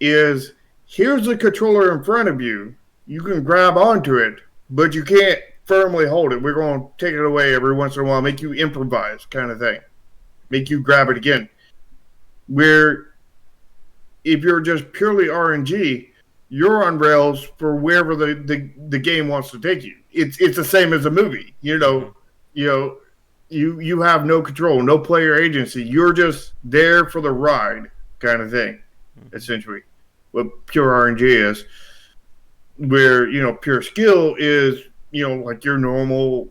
is here's the controller in front of you. You can grab onto it, but you can't firmly hold it. We're going to take it away every once in a while, make you improvise, kind of thing, make you grab it again. Where if you're just purely RNG, you're on rails for wherever the game wants to take you. It's the same as a movie, you have no control, no player agency. You're just there for the ride, kind of thing, essentially. What pure RNG is, where pure skill is like your normal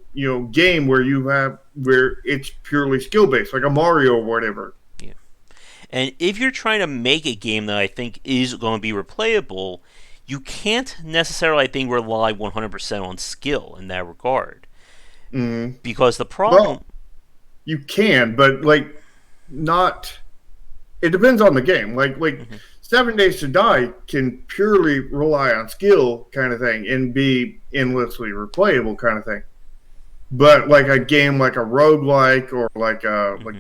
game where it's purely skill based, like a Mario or whatever. Yeah. And if you're trying to make a game that I think is going to be replayable, you can't necessarily, I think, rely 100% on skill in that regard. Mm. Because the problem. Well, you can, but like not. It depends on the game. Like 7 Days to Die can purely rely on skill, kind of thing, and be endlessly replayable, kind of thing. But like a game like a roguelike or like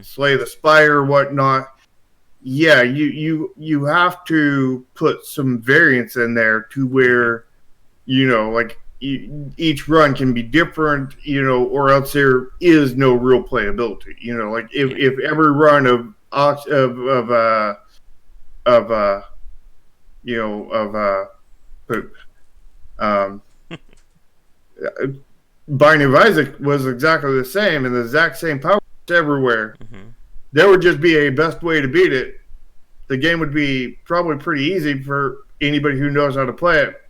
Slay the Spire or whatnot, yeah, you have to put some variance in there to where like each run can be different, or else there is no real playability. Like if every run of poop. Um, Binding of Isaac was exactly the same, and the exact same power everywhere. There would just be a best way to beat it. The game would be probably pretty easy for anybody who knows how to play it.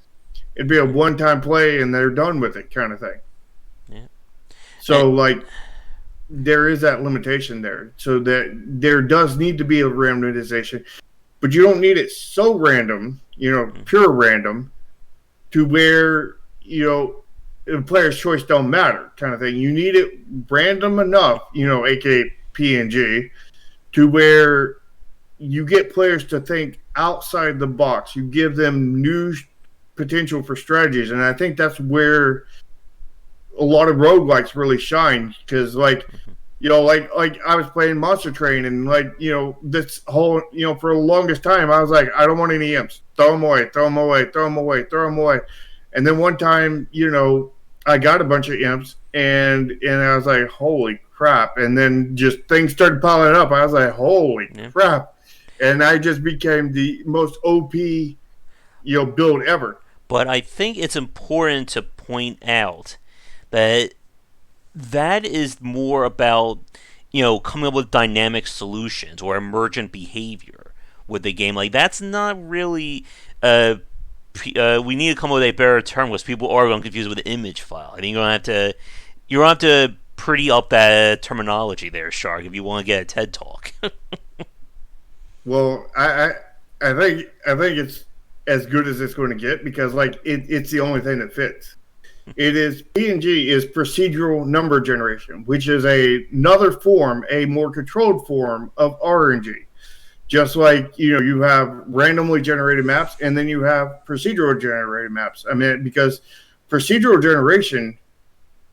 It'd be a one-time play, and they're done with it, kind of thing. Yeah. So, there is that limitation there. So that there does need to be a randomization, but you don't need it so random, pure random, to where the player's choice don't matter, kind of thing. You need it random enough, aka PNG, to where you get players to think outside the box. You give them new potential for strategies, and I think that's where a lot of roguelikes really shine, because like I was playing Monster Train, and this whole for the longest time I was like, I don't want any imps, throw them away, throw them away, throw them away, throw them away. And then one time I got a bunch of imps, and I was like, holy crap. And then just things started piling up. I was like, holy crap. And I just became the most OP build ever. But I think it's important to point out that is more about coming up with dynamic solutions or emergent behavior with the game. Like, that's not really we need to come up with a better term, because people are going to confuse it with an image file. I think you're going to have to pretty up that terminology there, Shark, if you want to get a TED Talk. Well, I think it's as good as it's going to get, because it's the only thing that fits. It is PNG is procedural number generation, which is another form, a more controlled form of RNG. Just like you have randomly generated maps, and then you have procedural generated maps. I mean, because procedural generation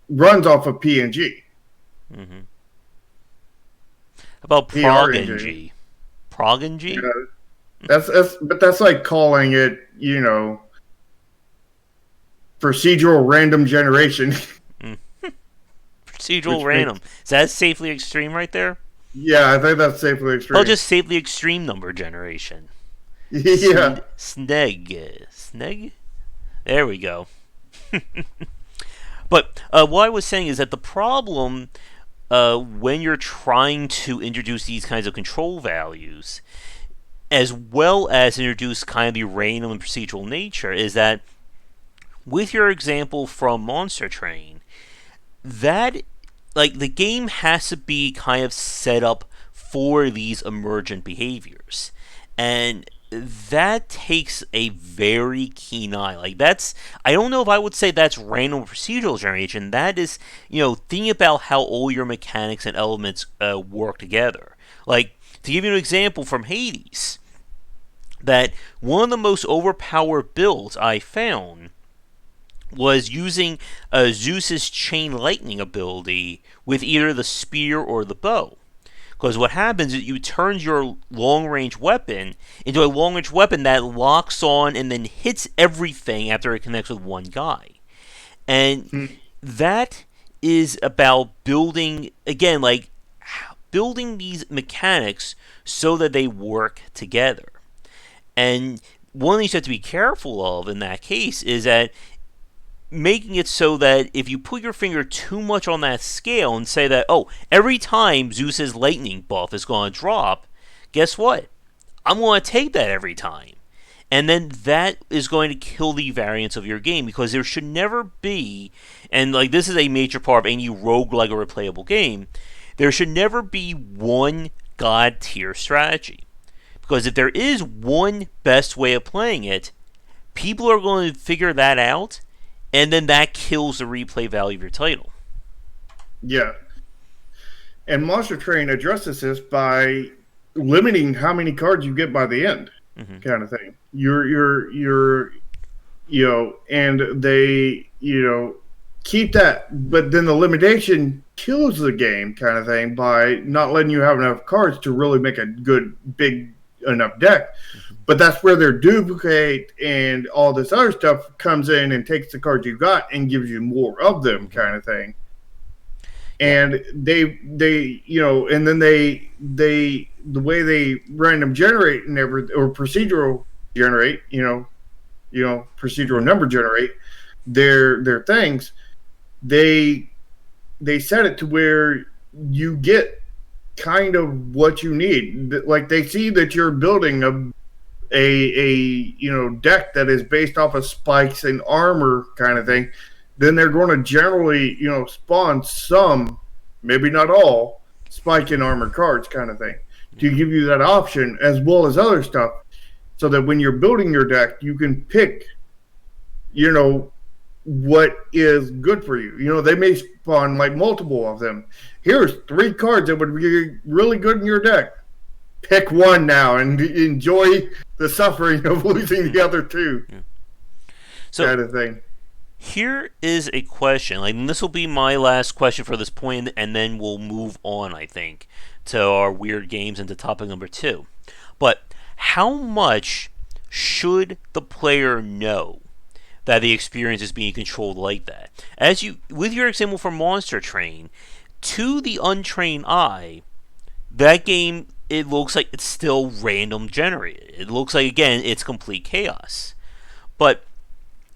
runs off of PNG. How about PRNG? PROGNG? But that's like calling it procedural random generation. Procedural random. Is that safely extreme right there? Yeah, I think that's safely extreme. Oh, just safely extreme number generation. Yeah. Sneg? There we go. But what I was saying is that the problem when you're trying to introduce these kinds of control values, as well as introduce kind of the random and procedural nature, is that with your example from Monster Train, that the game has to be kind of set up for these emergent behaviors, and that takes a very keen eye. I don't know if I would say that's random procedural generation. That is, thinking about how all your mechanics and elements work together. To give you an example from Hades, that one of the most overpowered builds I found was using Zeus's Chain Lightning ability with either the spear or the bow. Because what happens is you turn your long-range weapon into a long-range weapon that locks on and then hits everything after it connects with one guy. And that is about building, again, building these mechanics so that they work together. And one of the things you have to be careful of in that case is that making it so that if you put your finger too much on that scale and say that, oh, every time Zeus's lightning buff is going to drop, guess what? I'm going to take that every time. And then that is going to kill the variance of your game, because there should never be, and like this is a major part of any roguelike or replayable game, there should never be one god tier strategy. Because if there is one best way of playing it, people are going to figure that out, and then that kills the replay value of your title. Yeah. And Monster Train addresses this by limiting how many cards you get by the end, kind of thing. You're and they, keep that, but then the limitation kills the game, kind of thing, by not letting you have enough cards to really make a good, big enough deck. But that's where their duplicate and all this other stuff comes in and takes the cards you got and gives you more of them, kind of thing. And they and then they the way they random generate and or procedural generate, procedural number generate their things, they set it to where you get kind of what you need. Like, they see that you're building a deck that is based off of spikes and armor, kind of thing, then they're going to generally, spawn some, maybe not all, spike and armor cards, kind of thing, to give you that option, as well as other stuff, so that when you're building your deck, you can pick, what is good for you. They may spawn like multiple of them. Here's 3 cards that would be really good in your deck. Pick one now and enjoy the suffering of losing the other 2. So, kind of thing. Here is a question. And this will be my last question for this point, and then we'll move on, I think, to our weird games and to topic number 2. But how much should the player know that the experience is being controlled like that? With your example for Monster Train, to the untrained eye, that game, it looks like it's still random generated. It looks like, again, it's complete chaos. But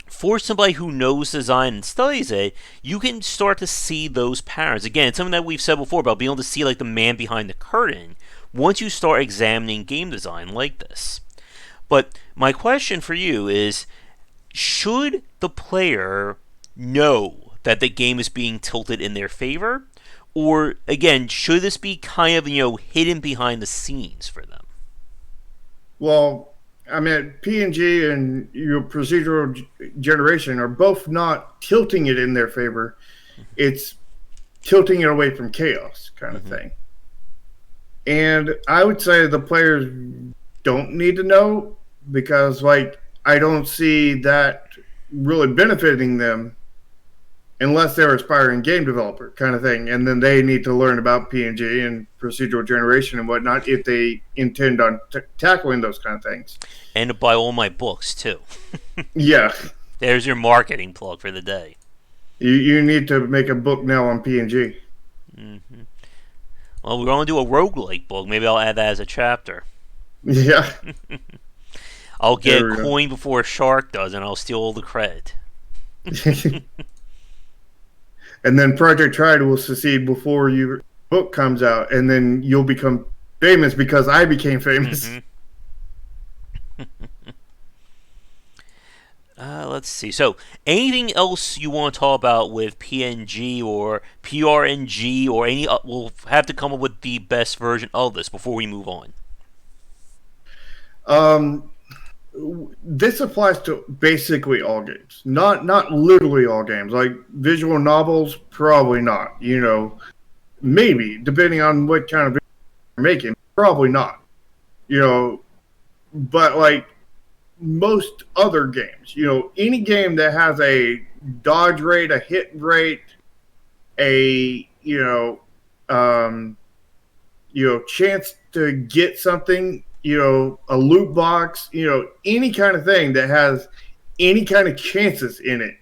for somebody who knows design and studies it, you can start to see those patterns. Again, it's something that we've said before about being able to see like the man behind the curtain once you start examining game design like this. But my question for you is, should the player know that the game is being tilted in their favor? Or, again, should this be kind of, hidden behind the scenes for them? Well, I mean, PNG and your procedural generation are both not tilting it in their favor. It's tilting it away from chaos, kind of thing. And I would say the players don't need to know, because, I don't see that really benefiting them unless they're an aspiring game developer, kind of thing. And then they need to learn about PNG and procedural generation and whatnot if they intend on tackling those kind of things. And to buy all my books, too. Yeah. There's your marketing plug for the day. You need to make a book now on PNG. Well, we're going to do a roguelike book. Maybe I'll add that as a chapter. Yeah. I'll get coin before a shark does, and I'll steal all the credit. And then Project Triad will succeed before your book comes out, and then you'll become famous because I became famous. Let's see. So, anything else you want to talk about with PNG or PRNG or any? We'll have to come up with the best version of this before we move on. This applies to basically all games. Not literally all games. Like visual novels, probably not. Maybe, depending on what kind of video you're making, probably not. But most other games, any game that has a dodge rate, a hit rate, a chance to get something, a loot box, any kind of thing that has any kind of chances in it,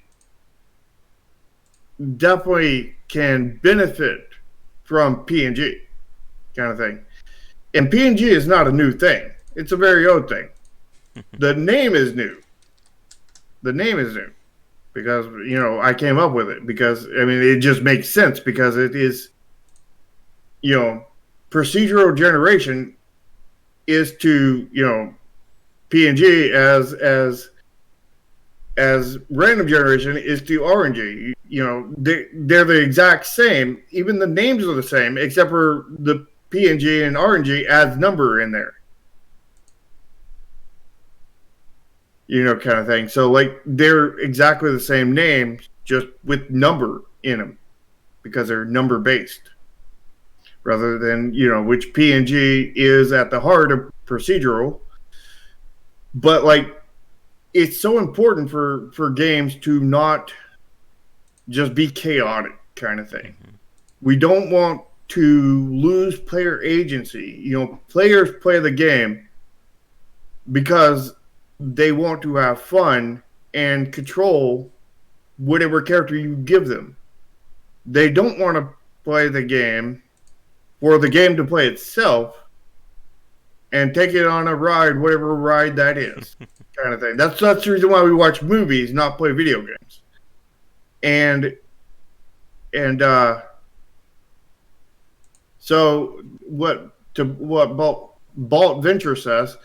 definitely can benefit from PNG, kind of thing. And PNG is not a new thing. It's a very old thing. The name is new. because I came up with it because it just makes sense because it is procedural generation is to PNG as random generation is to RNG. They're the exact same. Even the names are the same, except for the PNG and RNG adds number in there. Kind of thing. So like they're exactly the same names, just with number in them, because they're number based, rather than which PNG is at the heart of procedural. But like, it's so important for games to not just be chaotic kind of thing. Mm-hmm. We don't want to lose player agency. Players play the game because they want to have fun and control whatever character you give them. They don't want to play the game for the game to play itself and take it on a ride, whatever ride that is, kind of thing. That's the reason why we watch movies, not play video games. And so what Balt Venture says,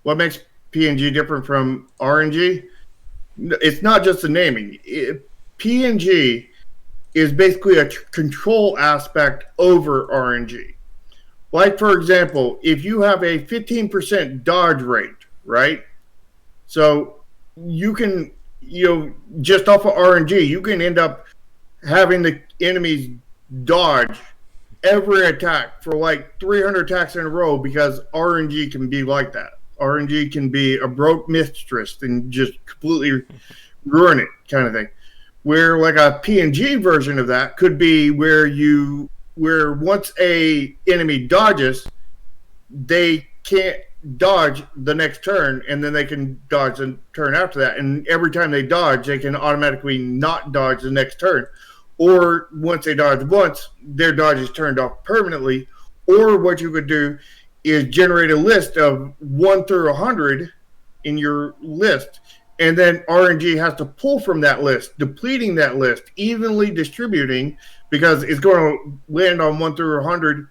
what makes PNG different from RNG? It's not just the naming. PNG is basically a control aspect over RNG. Like, for example, if you have a 15% dodge rate, right? So you can, just off of RNG, you can end up having the enemies dodge every attack for like 300 attacks in a row because RNG can be like that. RNG can be a broke mistress and just completely ruin it, kind of thing. Where like a PNG version of that could be where once a enemy dodges, they can't dodge the next turn, and then they can dodge the turn after that. And every time they dodge, they can automatically not dodge the next turn. Or once they dodge once, their dodge is turned off permanently. Or what you could do is generate a list of 1 through 100 in your list, and then RNG has to pull from that list, depleting that list, evenly distributing, because it's going to land on 1 through 100,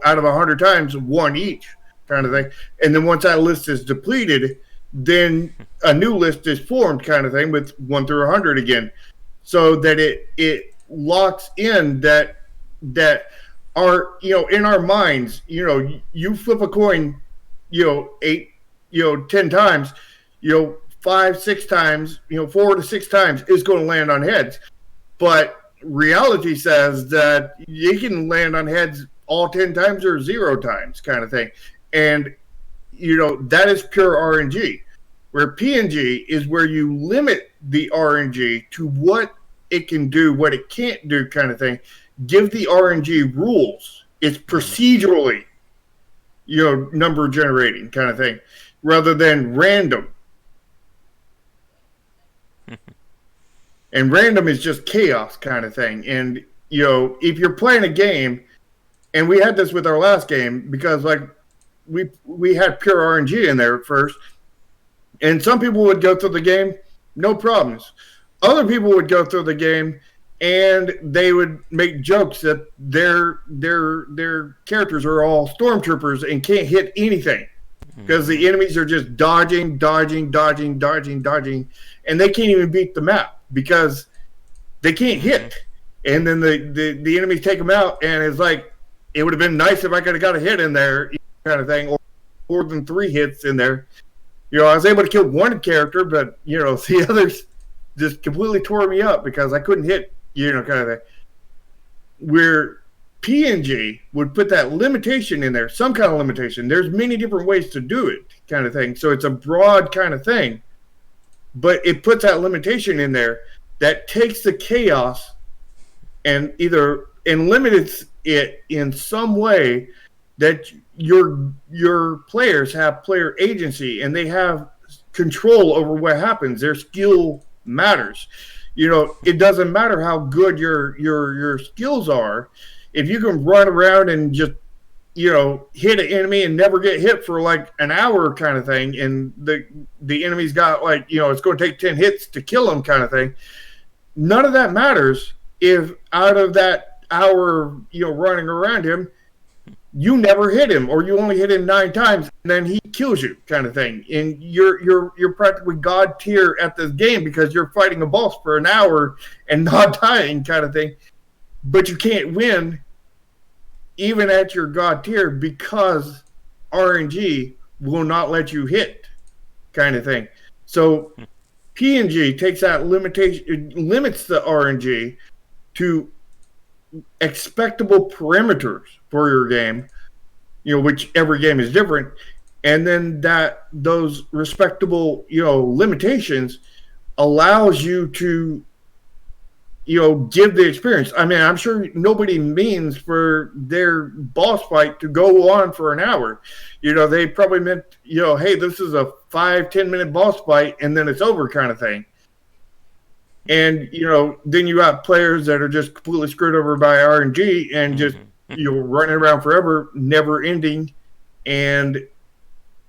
out of 100 times, 1 each, kind of thing. And then once that list is depleted, then a new list is formed, kind of thing, with 1 through 100 again, so that it locks in that are in our minds. You flip a coin 8 10 times, 5 6 times, 4 to 6 times is going to land on heads, but reality says that you can land on heads all 10 times or 0 times, kind of thing. And that is pure RNG, where PNG is where you limit the RNG to what it can do, what it can't do, kind of thing. Give the RNG rules. It's procedurally, number generating, kind of thing, rather than random. And random is just chaos, kind of thing. And if you're playing a game, and we had this with our last game, because like we had pure RNG in there at first, and some people would go through the game, no problems. Other people would go through the game and they would make jokes that their characters are all stormtroopers and can't hit anything because the enemies are just dodging, and they can't even beat the map because they can't hit. And then the enemies take them out, and it's like, it would have been nice if I could have got a hit in there, kind of thing, or more than 3 hits in there. I was able to kill one character, but the others just completely tore me up because I couldn't hit, kind of thing. Where PNG would put that limitation in there, some kind of limitation. There's many different ways to do it, kind of thing. So it's a broad kind of thing, but it puts that limitation in there that takes the chaos and limits it in some way that your players have player agency and they have control over what happens. Their skill matters. It doesn't matter how good your skills are. If you can run around and just hit an enemy and never get hit for like an hour kind of thing, and the enemy's got like, it's going to take 10 hits to kill him kind of thing. None of that matters if out of that hour, running around him, you never hit him, or you only hit him 9 times, and then he kills you, kind of thing. And you're practically god tier at this game because you're fighting a boss for an hour and not dying, kind of thing. But you can't win even at your god tier because RNG will not let you hit, kind of thing. So PNG takes that limitation, limits the RNG to expectable parameters for your game, which every game is different, and then those respectable, limitations allows you to, give the experience. I mean, I'm sure nobody means for their boss fight to go on for an hour. They probably meant, hey, this is a 5-10 minute boss fight and then it's over, kind of thing. And, then you got players that are just completely screwed over by RNG and just, running around forever, never ending, and,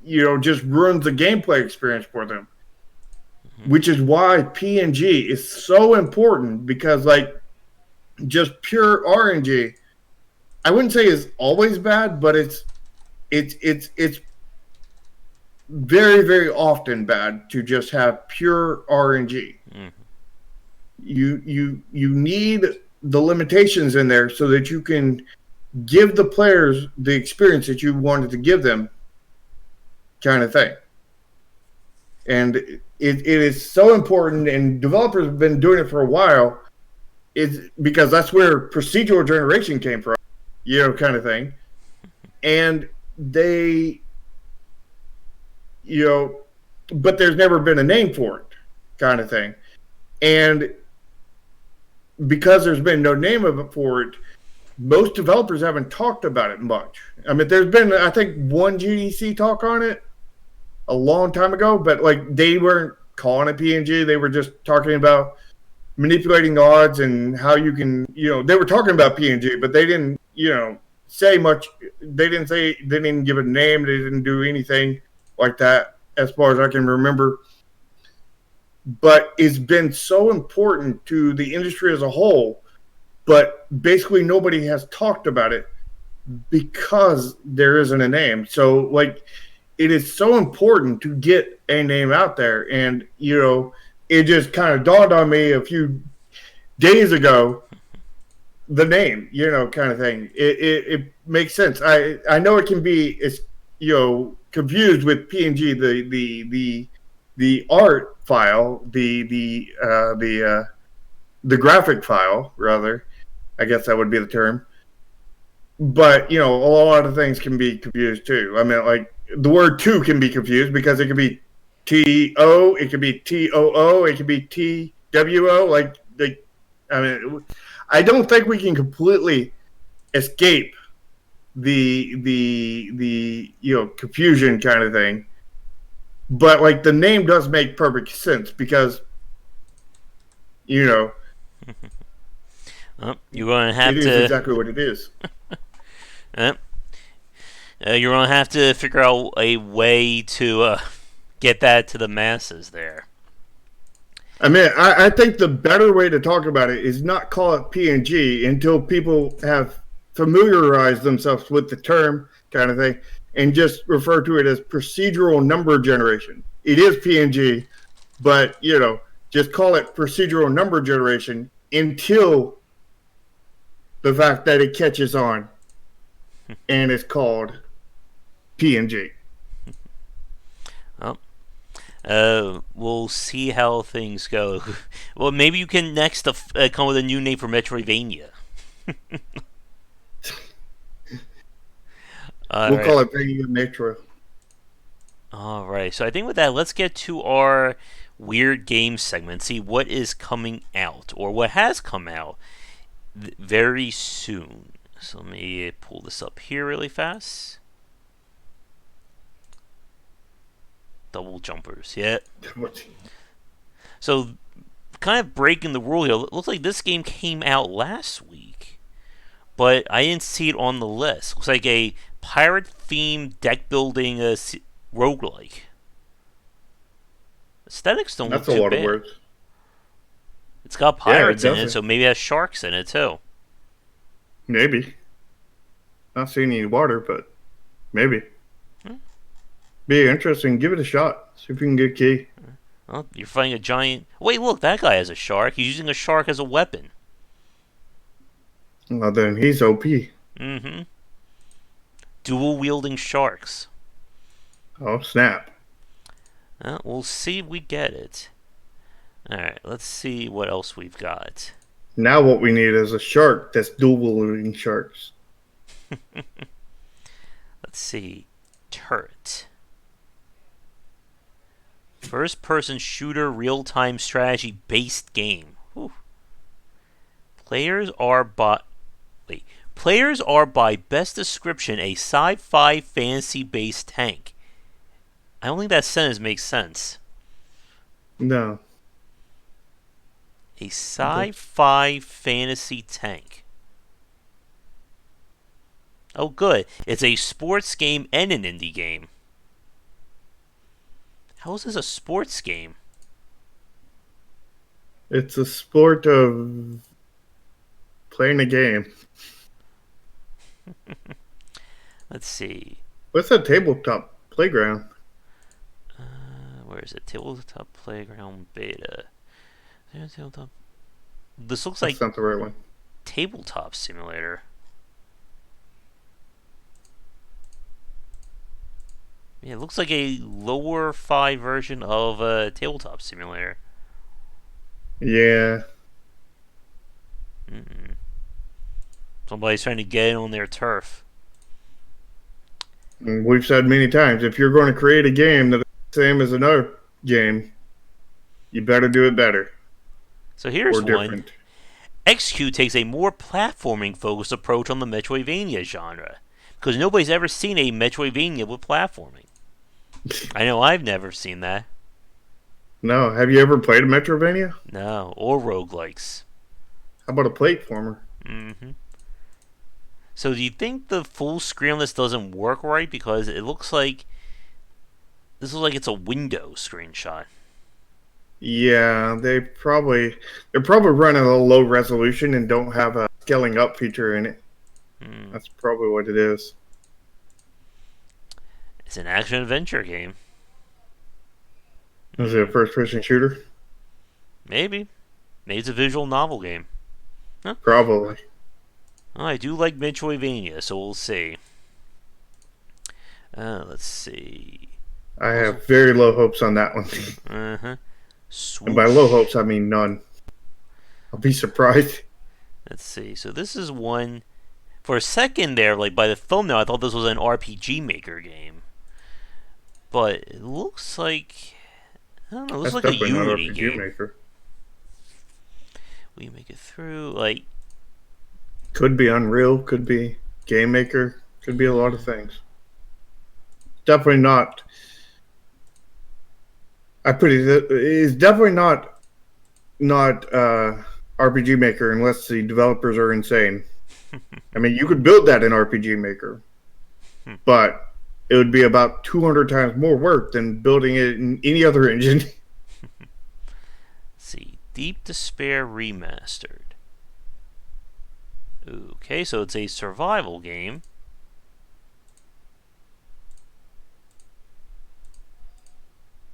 just ruins the gameplay experience for them. Which is why PNG is so important, because, like, just pure RNG, I wouldn't say is always bad, but it's very, very often bad to just have pure RNG. You need the limitations in there so that you can give the players the experience that you wanted to give them, kind of thing. And it is so important, and developers have been doing it for a while. It's because that's where procedural generation came from, kind of thing. And they, but there's never been a name for it, kind of thing. And because there's been no name for it, most developers haven't talked about it much. I mean, there's been, I think, one GDC talk on it a long time ago, but like they weren't calling it PNG. They were just talking about manipulating odds and how you can, they were talking about PNG, but they didn't, say much. They didn't give a name. They didn't do anything like that as far as I can remember. But it's been so important to the industry as a whole, but basically nobody has talked about it because there isn't a name. So, like, it is so important to get a name out there. And, it just kind of dawned on me a few days ago, the name, kind of thing. It makes sense. I know it can be, confused with PNG, the art file, the graphic file, rather. I guess that would be the term. But, a lot of things can be confused too. I mean, like, the word "to" can be confused because it could be T-O, it could be T-O-O, it could be T-W-O. Like, I mean, I don't think we can completely escape the confusion kind of thing. But, like, the name does make perfect sense because, well, you're going to have it to... is exactly what it is. You're going to have to figure out a way to get that to the masses there. I mean, I think the better way to talk about it is not call it PNG until people have familiarized themselves with the term, kind of thing, and just refer to it as procedural number generation. It is PNG, but, just call it procedural number generation until the fact that it catches on and it's called PNG. Well, we'll see how things go. Well, maybe you can next come with a new name for Metroidvania. We'll call it Vania Metro. All right. So I think with that, let's get to our weird game segment. See what is coming out, or what has come out very soon. So let me pull this up here really fast. Double jumpers, yeah. So, kind of breaking the rule here. It looks like this game came out last week, but I didn't see it on the list. Looks like a pirate-themed deck-building roguelike. Aesthetics don't look That's a too lot of bad. words. It's got Yeah, it pirates in it, doesn't. so maybe it has sharks in it too. Maybe. Not seeing any water, but maybe. Hmm. Be interesting. Give it a shot. See if you can get a key. Well, you're fighting a giant. Wait, look, that guy has a shark. He's using a shark as a weapon. Well, then he's OP. Mm-hmm. Dual wielding sharks. Oh, snap. Well, we'll see if we get it. Alright, let's see what else we've got. Now what we need is a shark that's dual-wielding sharks. Let's see. Turret. First person shooter real time strategy based game. Whew. Players are by best description a sci-fi fantasy based tank. I don't think that sentence makes sense. No. A sci-fi fantasy tank. Oh, good. It's a sports game and an indie game. How is this a sports game? It's a sport of playing a game. Let's see. What's a tabletop playground? Where is it? Tabletop Playground Beta. Tabletop. This looks like That's not the right one. Tabletop Simulator. Yeah, it looks like a lower fi version of a Tabletop Simulator. Yeah. Mm-mm. Somebody's trying to get in on their turf. And we've said many times, if you're going to create a game that's the same as another game, you better do it better. So here's or one. different. XQ takes a more platforming-focused approach on the Metroidvania genre, because nobody's ever seen a Metroidvania with platforming. I know I've never seen that. No. Have you ever played a Metrovania? No, or roguelikes. How about a platformer? Mm-hmm. So do you think the full screen on this doesn't work right? Because it looks like this looks like it's a Windows screenshot. Yeah, they're probably running a low resolution and don't have a scaling up feature in it. That's probably what it is. It's an action adventure game. Is it a first person shooter? Maybe. Maybe it's a visual novel game. Huh? Probably. Oh, I do like Metroidvania, so we'll see. Let's see. I have very low hopes on that one. Uh-huh. And by low hopes, I mean none. I'll be surprised. Let's see. So this is one. For a second there, like by the thumbnail, I thought this was an RPG Maker game. But it looks like, I don't know, it looks That's like a definitely not Unity RPG game. Maker. We make it through, like, Could be Unreal, could be Game Maker, could be a lot of things. Definitely not. It's definitely not RPG Maker unless the developers are insane. I mean, you could build that in RPG Maker, but it would be about 200 times more work than building it in any other engine. let's see, Deep Despair Remastered. Okay, so it's a survival game.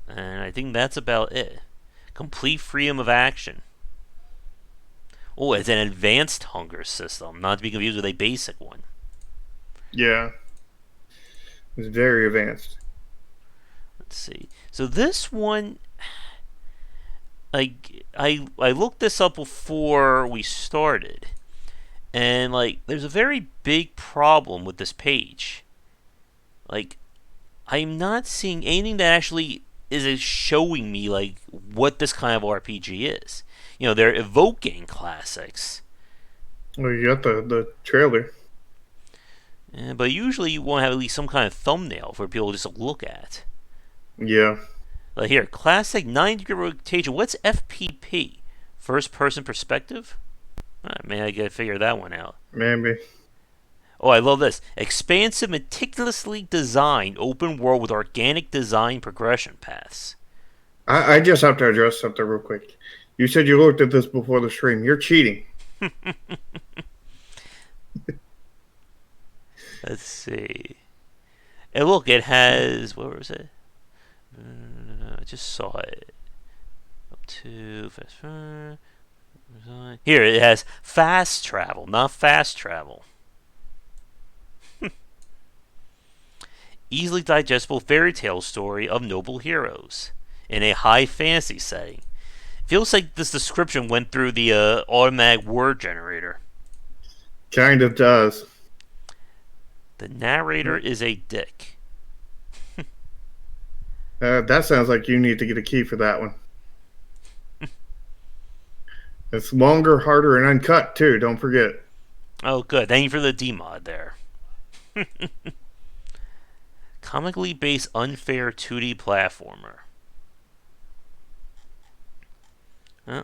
And I think that's about it. Complete freedom of action. Oh, it's an advanced hunger system, not to be confused with a basic one. Yeah. It's very advanced. Let's see. So this one, like, I looked this up before we started, and like, there's a very big problem with this page. Like, I'm not seeing anything that actually is showing me like what this kind of RPG is. You know, they're evoking classics. Well, you got the trailer. But usually you want to have at least some kind of thumbnail for people just to look at. Yeah. Like here, classic 90-degree rotation. What's FPP? First person perspective? Maybe I gotta figure that one out. Maybe. Oh, I love this. Expansive, meticulously designed open world with organic design progression paths. I just have to address something real quick. You said you looked at this before the stream. You're cheating. Let's see. And look, it has. Where was it? I just saw it. Up to. Here, it has fast travel, not fast travel. Easily digestible fairy tale story of noble heroes in a high fantasy setting. Feels like this description went through the automatic word generator. Kind of does. The narrator is a dick. That sounds like you need to get a key for that one. It's longer, harder, and uncut, too. Don't forget. Oh, good. Thank you for the D-mod there. Comically based, unfair 2D platformer.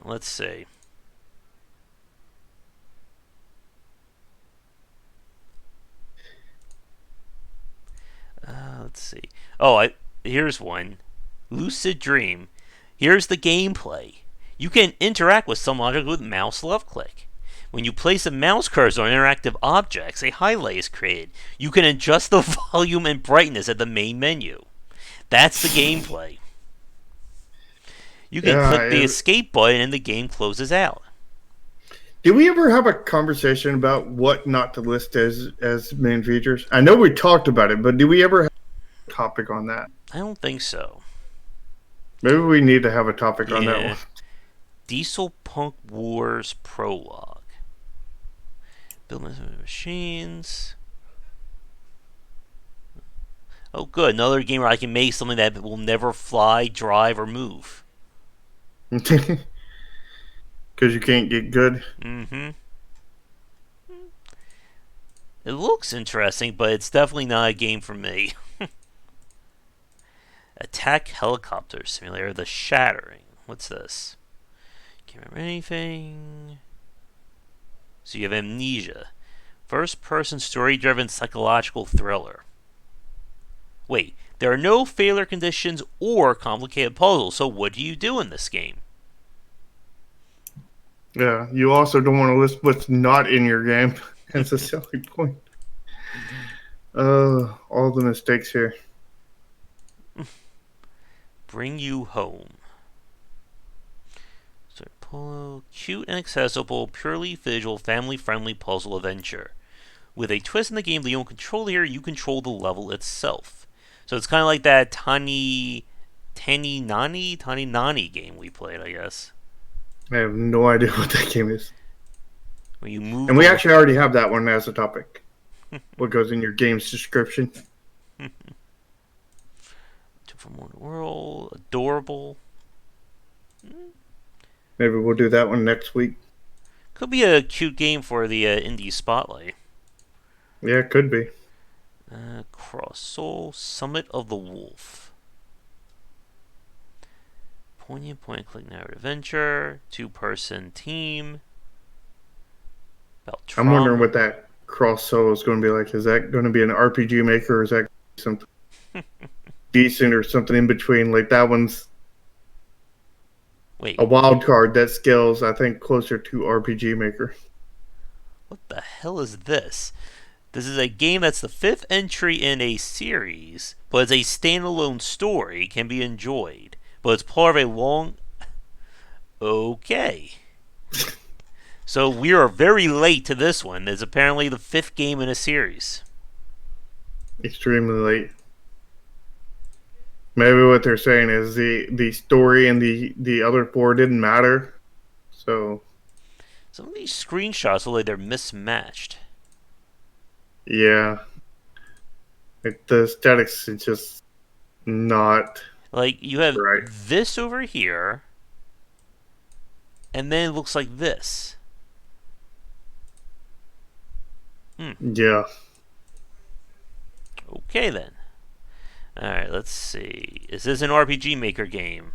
Let's see. Let's see. Oh, here's one. Lucid Dream. Here's the gameplay. You can interact with some object with mouse left click. When you place a mouse cursor on interactive objects, a highlight is created. You can adjust the volume and brightness at the main menu. That's the gameplay. You can click the escape button and the game closes out. Did we ever have a conversation about what not to list as main features? I know we talked about it, but did we ever have a topic on that? I don't think so. Maybe we need to have a topic on that one. Diesel Punk Wars Prologue. Building machines. Oh, good. Another game where I can make something that will never fly, drive, or move. Because you can't get good. Mm-hmm. It looks interesting, but it's definitely not a game for me. Attack Helicopter Simulator, The Shattering. What's this? Can't remember anything. So you have Amnesia. First-person story-driven psychological thriller. Wait, there are no failure conditions or complicated puzzles, so what do you do in this game? Yeah, you also don't want to list what's not in your game. That's a silly point. All the mistakes here. Bring You Home. So, cute and accessible, purely visual, family-friendly puzzle adventure. With a twist in the game that you don't control here, you control the level itself. So it's kind of like that Tani Nani game we played, I guess. I have no idea what that game is. Where you move. And we actually already have that one as a topic. What goes in your game's description? From One World, adorable. Maybe we'll do that one next week. Could be a cute game for the indie spotlight. Yeah, it could be. Cross Soul, Summit of the Wolf. Poignant point-and-click narrative adventure, two-person team. About trauma. I'm wondering what that Cross Soul is going to be like. Is that going to be an RPG maker, or is that something decent or something in between? Like that one's a wild card that scales, I think, closer to RPG maker. What the hell is this? This is a game that's the 5th entry in a series, but it's a standalone story, can be enjoyed. But it's part of a long... Okay. So we are very late to this one. It's apparently the 5th game in a series. Extremely late. Maybe what they're saying is the story and the other 4 didn't matter. So some of these screenshots look like they're mismatched. Yeah. The aesthetics is just not... Like, you have this over here, and then it looks like this. Yeah. Okay, then. Alright, let's see. Is this an RPG Maker game?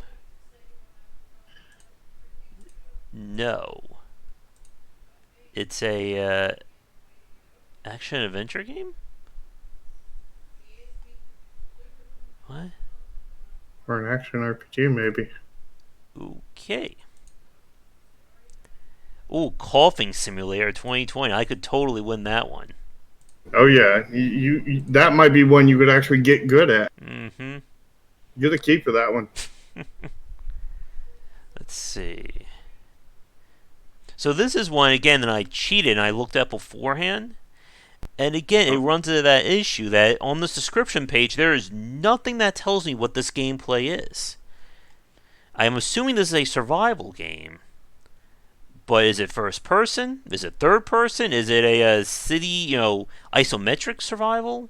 No. It's a... Action adventure game? What? Or an action RPG, maybe. Okay. Ooh, Coughing Simulator 2020. I could totally win that one. Oh yeah, you that might be one you could actually get good at. Mm-hmm. Get a key for that one. Let's see. So this is one, again, that I cheated and I looked up beforehand. And again, it runs into that issue that on this description page, there is nothing that tells me what this gameplay is. I am assuming this is a survival game. But is it first person? Is it third person? Is it a city, isometric survival?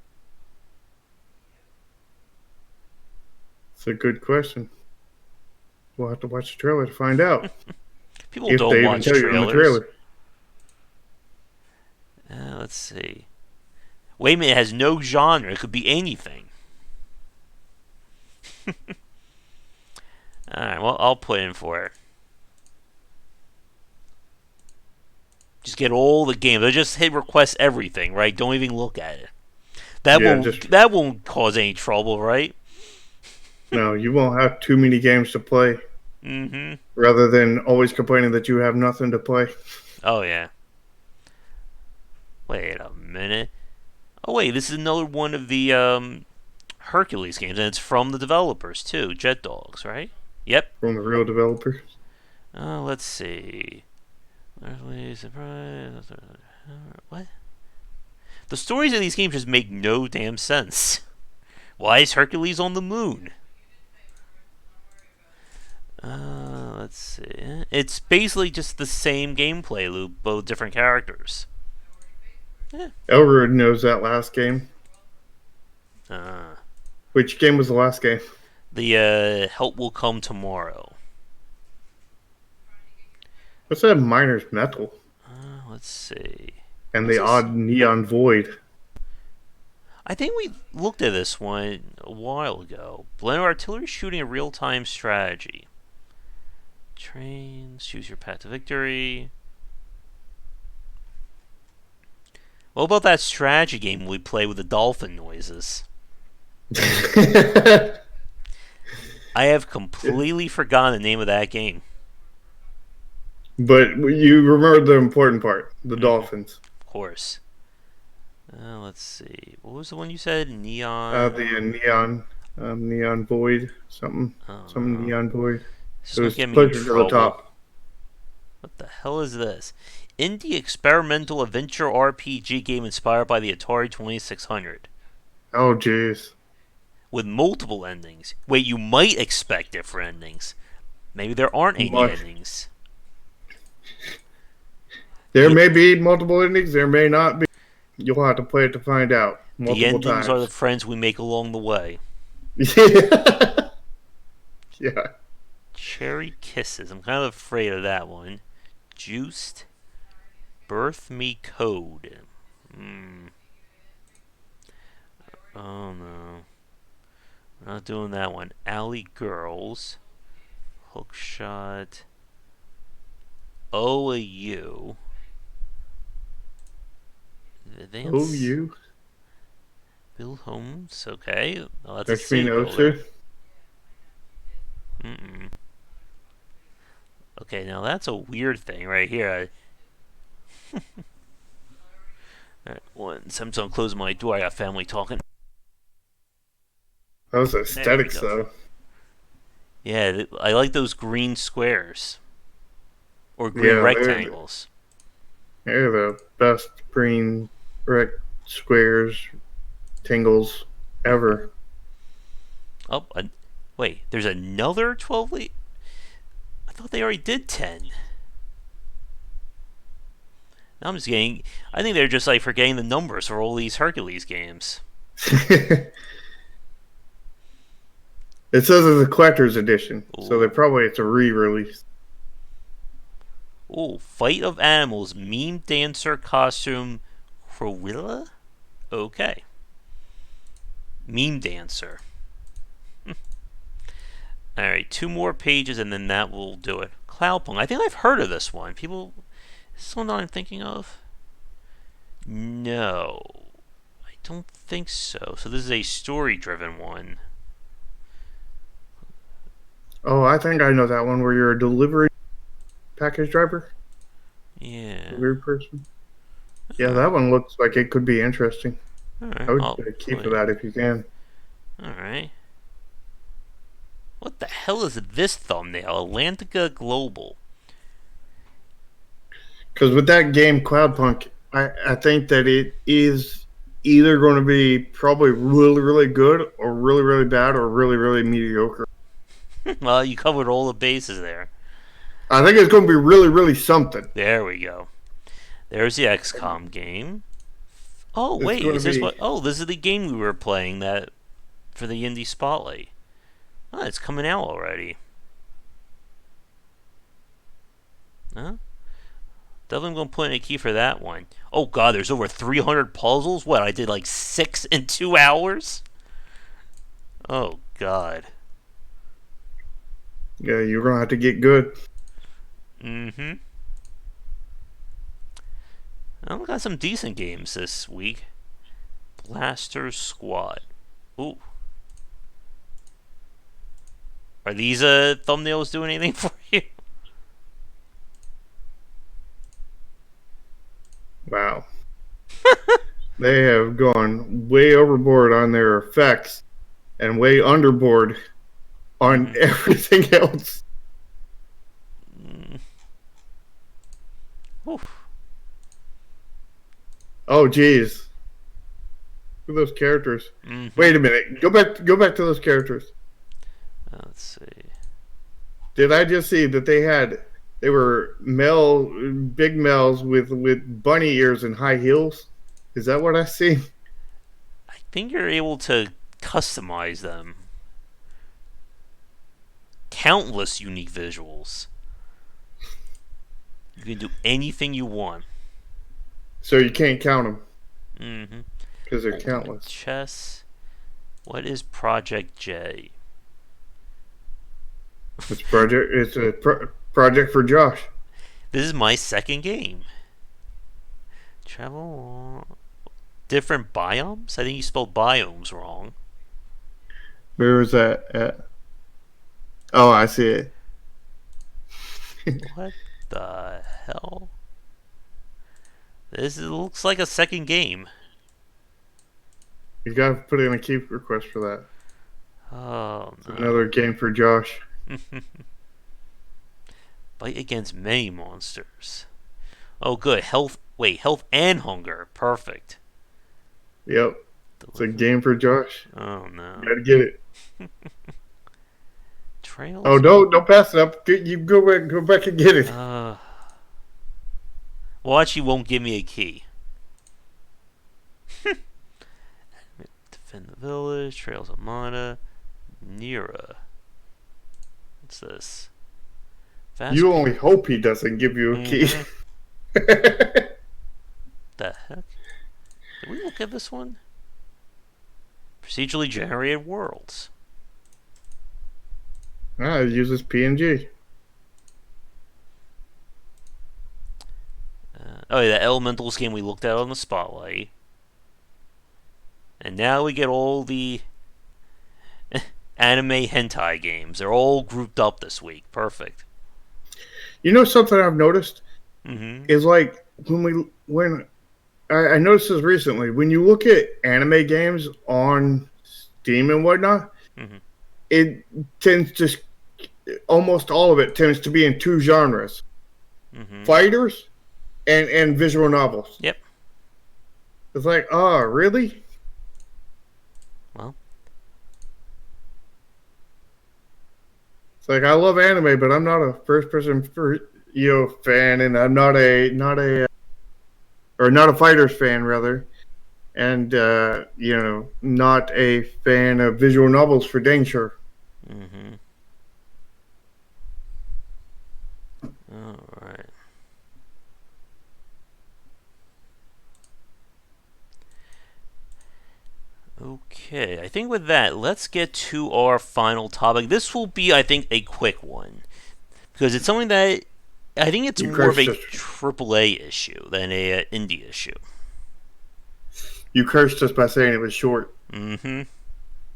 It's a good question. We'll have to watch the trailer to find out. People If don't they even watch tell you in the trailers. trailer. Let's see. Wait a minute, it has no genre. It could be anything. Alright, well, I'll put in for it. Just get all the games. I just hit request everything, right? Don't even look at it. That won't cause any trouble, right? No, you won't have too many games to play. Mm-hmm. Rather than always complaining that you have nothing to play. Oh, yeah. Wait a minute. Oh, wait, this is another one of the Hercules games, and it's from the developers, too. Jet Dogs, right? Yep. From the real developers. Let's see. What? The stories of these games just make no damn sense. Why is Hercules on the moon? Let's see. It's basically just the same gameplay loop, but with different characters. Elrod knows that last game. Uh, Which game was the last game? the Help Will Come Tomorrow. What's that Miner's Metal? Let's see. And What's the this? odd Neon Void. I think we looked at this one a while ago. Blend artillery shooting a real-time strategy. Trains, choose your path to victory. What about that strategy game we play with the dolphin noises? I have completely forgotten the name of that game. But you remember the important part, the dolphins. Of course. Let's see. What was the one you said? Neon. The Neon Void, something Neon Void. This is It gonna was get me in Pleasure to the trouble. Top. What the hell is this? Indie experimental adventure RPG game inspired by the Atari 2600. Oh, jeez. With multiple endings. Wait, you might expect different endings. Maybe there aren't any endings. There may be multiple endings, there may not be. You'll have to play it to find out. The endings are the friends we make along the way. Yeah. Yeah. Cherry Kisses. I'm kind of afraid of that one. Juiced. Birth Me Code. Oh no. We're not doing that one. Alley Girls. Hookshot. OU. Advanced. OU? Bill Holmes. Okay. Oh, that's Don't a you mean sequel Osu? there. Okay, now that's a weird thing right here. Alright, I'm gonna close my door. I got family talking. Those aesthetics, There we go. though. Yeah, I like those green squares. Or green rectangles. They're the best green squares, tingles ever. Oh, wait, there's another 12 lead? I thought they already did 10. Now I'm just getting... I think they're just like forgetting the numbers for all these Hercules games. It says it's a collector's edition, so Ooh. it's a re-release. Ooh, Fight of Animals, Meme Dancer Costume, Cruella? Okay. Meme Dancer. Alright, 2 more pages and then that will do it. Cloudpunk. I think I've heard of this one. Is this one that I'm thinking of? No, I don't think so. So this is a story-driven one. Oh, I think I know that one where you're a delivery package driver, Yeah. delivery person. Yeah, Oh, that one looks like it could be interesting. all I right. would I'll keep for play. that if you can. All right. What the hell is this thumbnail? Atlantica Global. Because with that game, Cloudpunk, I think that it is either going to be probably really, really good or really, really bad or really, really mediocre. Well, you covered all the bases there. I think it's going to be really, really something. There we go. There's the XCOM game. Oh It's wait, going to is this be, what? Oh, this is the game we were playing that for the Indie Spotlight. Oh, it's coming out already. Huh? Definitely gonna put in a key for that one. Oh god, there's over 300 puzzles. What? I did like 6 in 2 hours. Oh god. yeah, you're going to have to get good. Mm-hmm. I've got some decent games this week. Blaster Squad. Ooh. Are these thumbnails doing anything for you? Wow. They have gone way overboard on their effects and way underboard on Mm-hmm. everything else. Mm. Ooh. Oh, geez. Look at those characters. Mm-hmm. Wait a minute. Go back to those characters. Let's see. Did I just see that they were big males with bunny ears and high heels? Is that what I see? I think you're able to customize them. Countless unique visuals. You can do anything you want. So you can't count them Mm-hmm. because they're Ultimate countless. Chess. What is Project J? It's a project for Josh. This is my second game. Travel different biomes? I think you spelled biomes wrong. Where was that at? Oh, I see it. What the hell? This looks like a second game. You gotta put in a key request for that. Oh It's no. another game for Josh. Fight against many monsters. Oh good. Health wait, health and hunger. Perfect. Yep, it's a game for Josh. Oh no. You gotta get it. Oh, Trails? don't pass it up. You go back and get it. Well, actually, won't give me a key. Defend the village. Trails of Mana. Nira. What's this? Fast. You only hope he doesn't give you a key. The heck? Did we look at this one? Procedurally generated worlds. It uses PNG. Oh yeah, the Elementals game we looked at on the Spotlight. And now we get all the anime hentai games. They're all grouped up this week. Perfect. You know something I've noticed Mm-hmm. is like when I noticed this recently. When you look at anime games on Steam and whatnot, Mm-hmm. it tends to almost all of it tends to be in two genres: Mm-hmm. fighters and visual novels. Yep. It's like, oh, really? Well. It's like I love anime, but I'm not a first-person fan, and I'm not a fighters fan rather, and not a fan of visual novels for dang sure. Mm-hmm. All right. Okay, I think with that, let's get to our final topic. This will be, I think, a quick one because it's something that I think it's You more of Christ a sister. AAA issue than a indie issue. You cursed us by saying it was short. Mm-hmm.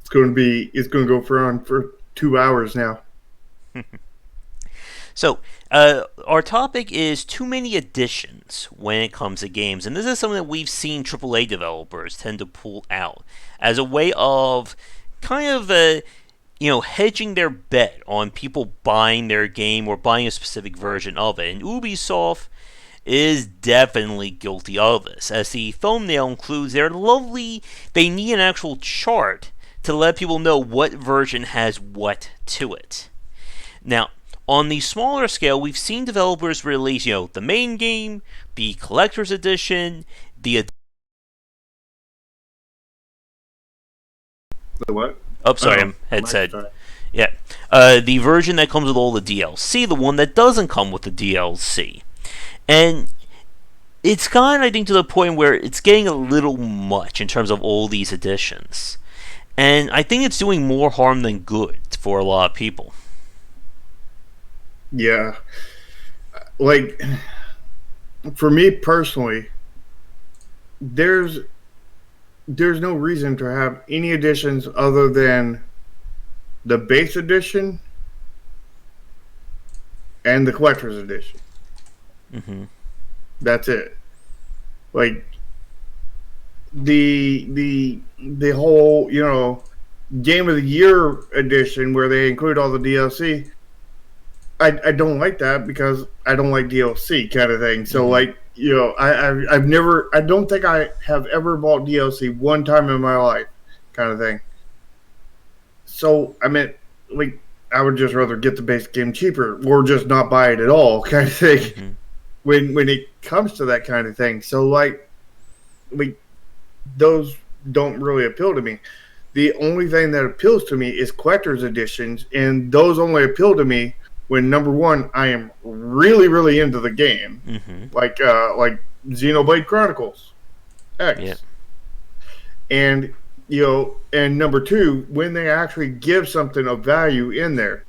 It's going to go for 2 hours now. So, our topic is too many additions when it comes to games, and this is something that we've seen AAA developers tend to pull out as a way of kind of hedging their bet on people buying their game or buying a specific version of it. And Ubisoft is definitely guilty of this, as the thumbnail includes their lovely. They need an actual chart to let people know what version has what to it. Now, on the smaller scale, we've seen developers release, the main game, the collector's edition, the. The what? Oh, sorry, Oh, headset. Yeah, the version that comes with all the DLC, the one that doesn't come with the DLC, and it's gotten, I think, to the point where it's getting a little much in terms of all these additions, and I think it's doing more harm than good for a lot of people. Yeah. Like, for me personally, there's no reason to have any additions other than the base edition and the collector's edition. Mm-hmm. That's it. Like the whole game of the year edition where they include all the DLC. I don't like that because I don't like DLC kind of thing. So I don't think I have ever bought DLC one time in my life kind of thing. So I mean, like, I would just rather get the basic game cheaper or just not buy it at all kind of thing. Mm-hmm. When it comes to that kind of thing. So those don't really appeal to me. The only thing that appeals to me is collector's editions, and those only appeal to me when, number one, I am really, really into the game, like Xenoblade Chronicles X, yeah. and and number two, when they actually give something of value in there.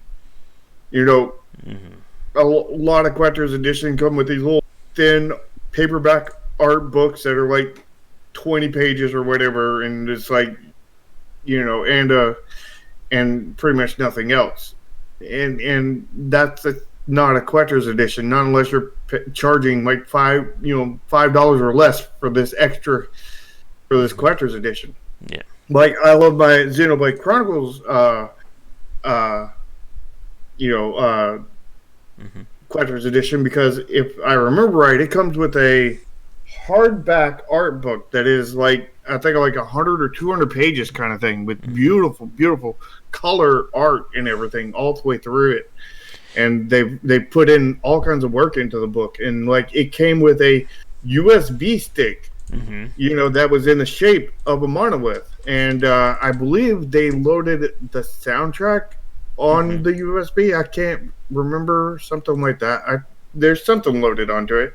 A lot of collector's edition come with these little thin paperback art books that are like 20 pages or whatever, and it's like, and pretty much nothing else. And that's not a collector's edition, not unless you're charging like $5 or less for this collector's edition. Yeah. Like, I love my Xenoblade Chronicles collector's edition because if I remember right, it comes with a hardback art book that is like, I think, like 100 or 200 pages kind of thing with beautiful, beautiful color art and everything all the way through it. And they put in all kinds of work into the book, and like, it came with a USB stick, that was in the shape of a monolith, and I believe they loaded the soundtrack on the USB. I can't remember, something like that. There's something loaded onto it.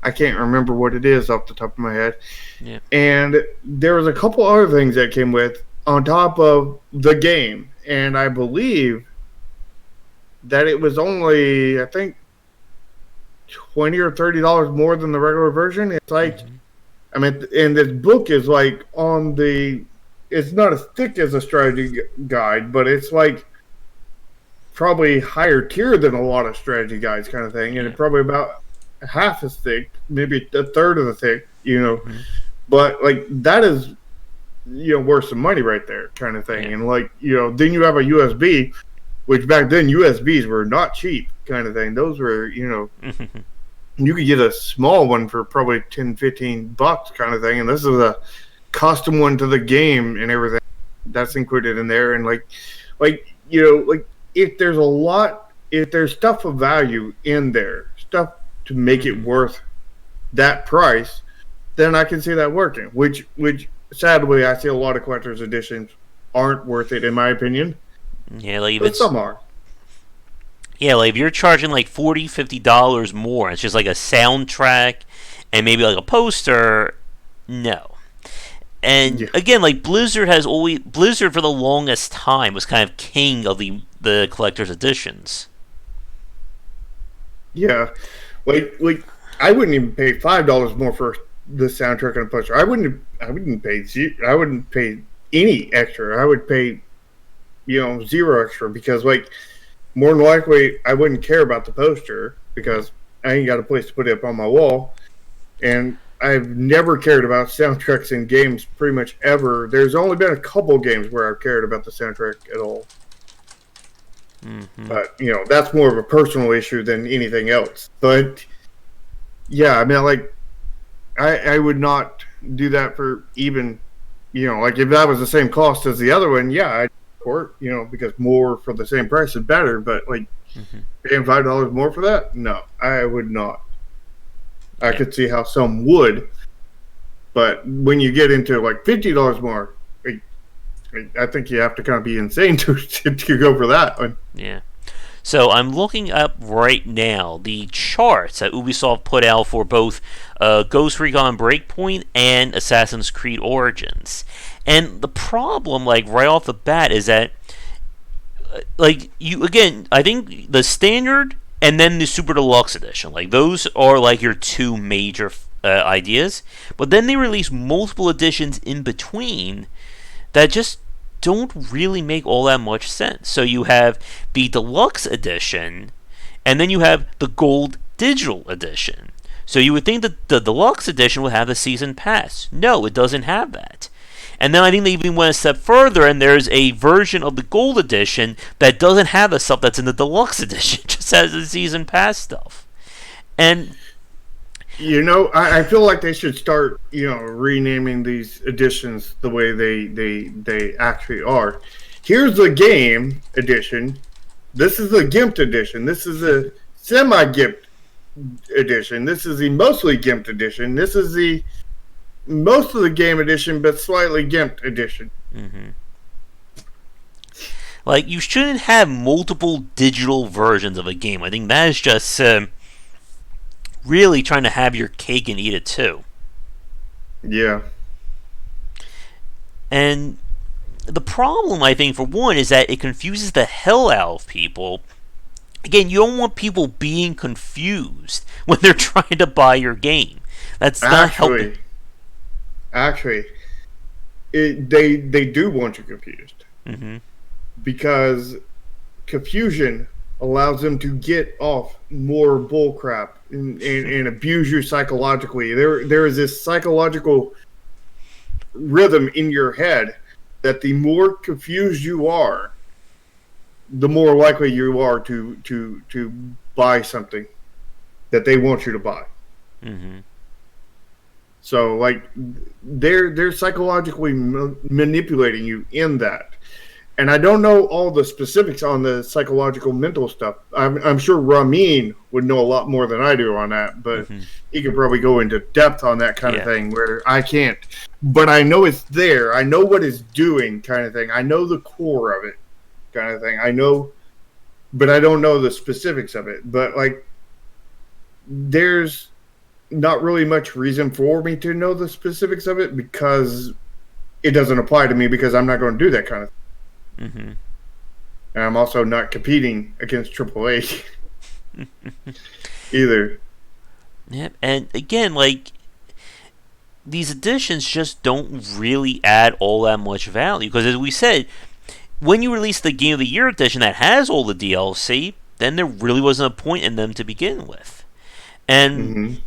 I can't remember what it is off the top of my head. Yeah. And there was a couple other things that came with on top of the game, and I believe that it was only, I think, $20 or $30 more than the regular version. It's like, I mean, and this book is like it's not as thick as a strategy guide, but it's like probably higher tier than a lot of strategy guides kind of thing, and it's probably about half as thick, maybe a third of the thick, but like, that is worth some money right there kind of thing. And like, then you have a USB, which back then USBs were not cheap kind of thing. Those were, you could get a small one for probably $10-15 kind of thing, and this is a custom one to the game and everything that's included in there. And like if there's stuff of value in there, stuff to make it worth that price, then I can see that working. Which sadly, I see a lot of collector's editions aren't worth it, in my opinion. Yeah, like, but some are. Yeah, like if you're charging like $40-50 more, it's just like a soundtrack and maybe like a poster. No. And again, like, Blizzard for the longest time was kind of king of the collector's editions. Yeah, like I wouldn't even pay $5 more for the soundtrack on a poster. I wouldn't pay I wouldn't pay any extra. I would pay, zero extra, because like more than likely I wouldn't care about the poster because I ain't got a place to put it up on my wall. And I've never cared about soundtracks in games pretty much ever. There's only been a couple games where I've cared about the soundtrack at all. Mm-hmm. But, that's more of a personal issue than anything else. But, yeah, I mean, like, I would not do that for even, like if that was the same cost as the other one, yeah, I'd support, because more for the same price is better. But, like, paying $5 more for that? No, I would not. I could see how some would, but when you get into like $50 more, I think you have to kind of be insane to go for that one. Yeah. So I'm looking up right now the charts that Ubisoft put out for both Ghost Recon Breakpoint and Assassin's Creed Origins, and the problem, like right off the bat, is that like I think the standard and then the Super Deluxe Edition. Like, those are, like, your two major ideas. But then they release multiple editions in between that just don't really make all that much sense. So you have the Deluxe Edition, and then you have the Gold Digital Edition. So you would think that the Deluxe Edition would have the Season Pass. No, it doesn't have that. And then I think they even went a step further, and there's a version of the Gold Edition that doesn't have the stuff that's in the Deluxe Edition, it just has the Season Pass stuff. And I feel like they should start, renaming these editions the way they actually are. Here's the Game Edition. This is the Gimped Edition. This is the Semi-Gimped Edition. This is the Mostly Gimped Edition. This is the most of the Game Edition, but slightly gimped edition. Mm-hmm. Like, you shouldn't have multiple digital versions of a game. I think that is just really trying to have your cake and eat it too. Yeah. And the problem, I think, for one, is that it confuses the hell out of people. Again, you don't want people being confused when they're trying to buy your game. That's not helping. Actually, they do want you confused. Mm-hmm. Because confusion allows them to get off more bullcrap and abuse you psychologically. There is this psychological rhythm in your head that the more confused you are, the more likely you are to buy something that they want you to buy. Mm-hmm. So, like, they're psychologically manipulating you in that. And I don't know all the specifics on the psychological mental stuff. I'm sure Ramin would know a lot more than I do on that, but he could probably go into depth on that kind of thing where I can't. But I know it's there. I know what it's doing, kind of thing. I know the core of it, kind of thing. I know, but I don't know the specifics of it. But, like, there's not really much reason for me to know the specifics of it because it doesn't apply to me because I'm not going to do that kind of thing. Mm-hmm. And I'm also not competing against AAA either. Yep. And again, like, these editions just don't really add all that much value because, as we said, when you release the Game of the Year edition that has all the DLC, then there really wasn't a point in them to begin with. And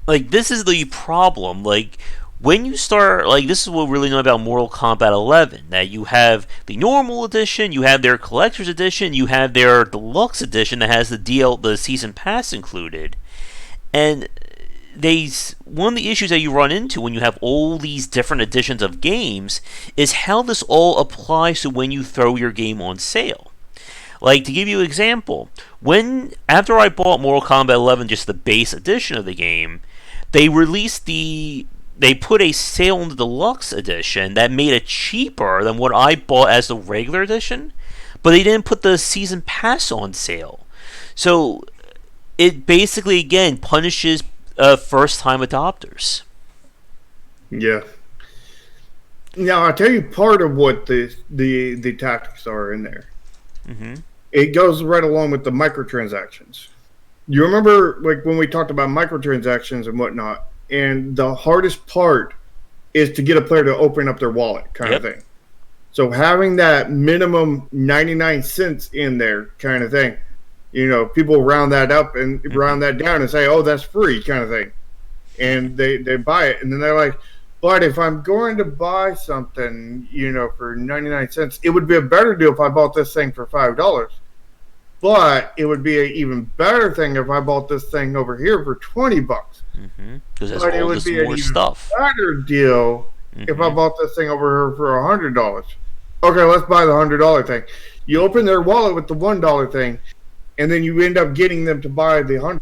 like, this is the problem. Like, when you start, like, this is what we really know about Mortal Kombat 11, that you have the normal edition, you have their collector's edition, you have their deluxe edition that has the season pass included. And one of the issues that you run into when you have all these different editions of games is how this all applies to when you throw your game on sale. Like, to give you an example, after I bought Mortal Kombat 11, just the base edition of the game, they put a sale on the deluxe edition that made it cheaper than what I bought as the regular edition, but they didn't put the season pass on sale. So it basically, again, punishes first-time adopters. Yeah. Now, I'll tell you part of what the tactics are in there. Mm-hmm. It goes right along with the microtransactions. You remember, like, when we talked about microtransactions and whatnot, and the hardest part is to get a player to open up their wallet, kind of thing. So having that minimum 99 cents in there, kind of thing, people round that up and round that down and say, "Oh, that's free," kind of thing, and they buy it, and then they're like, "But if I'm going to buy something, for 99 cents, it would be a better deal if I bought this thing for $5. But it would be an even better thing if I bought this thing over here for $20. Because that's all this more stuff. Better deal if I bought this thing over here for $100. Okay, let's buy the $100 thing. You open their wallet with the $1 thing, and then you end up getting them to buy the $100.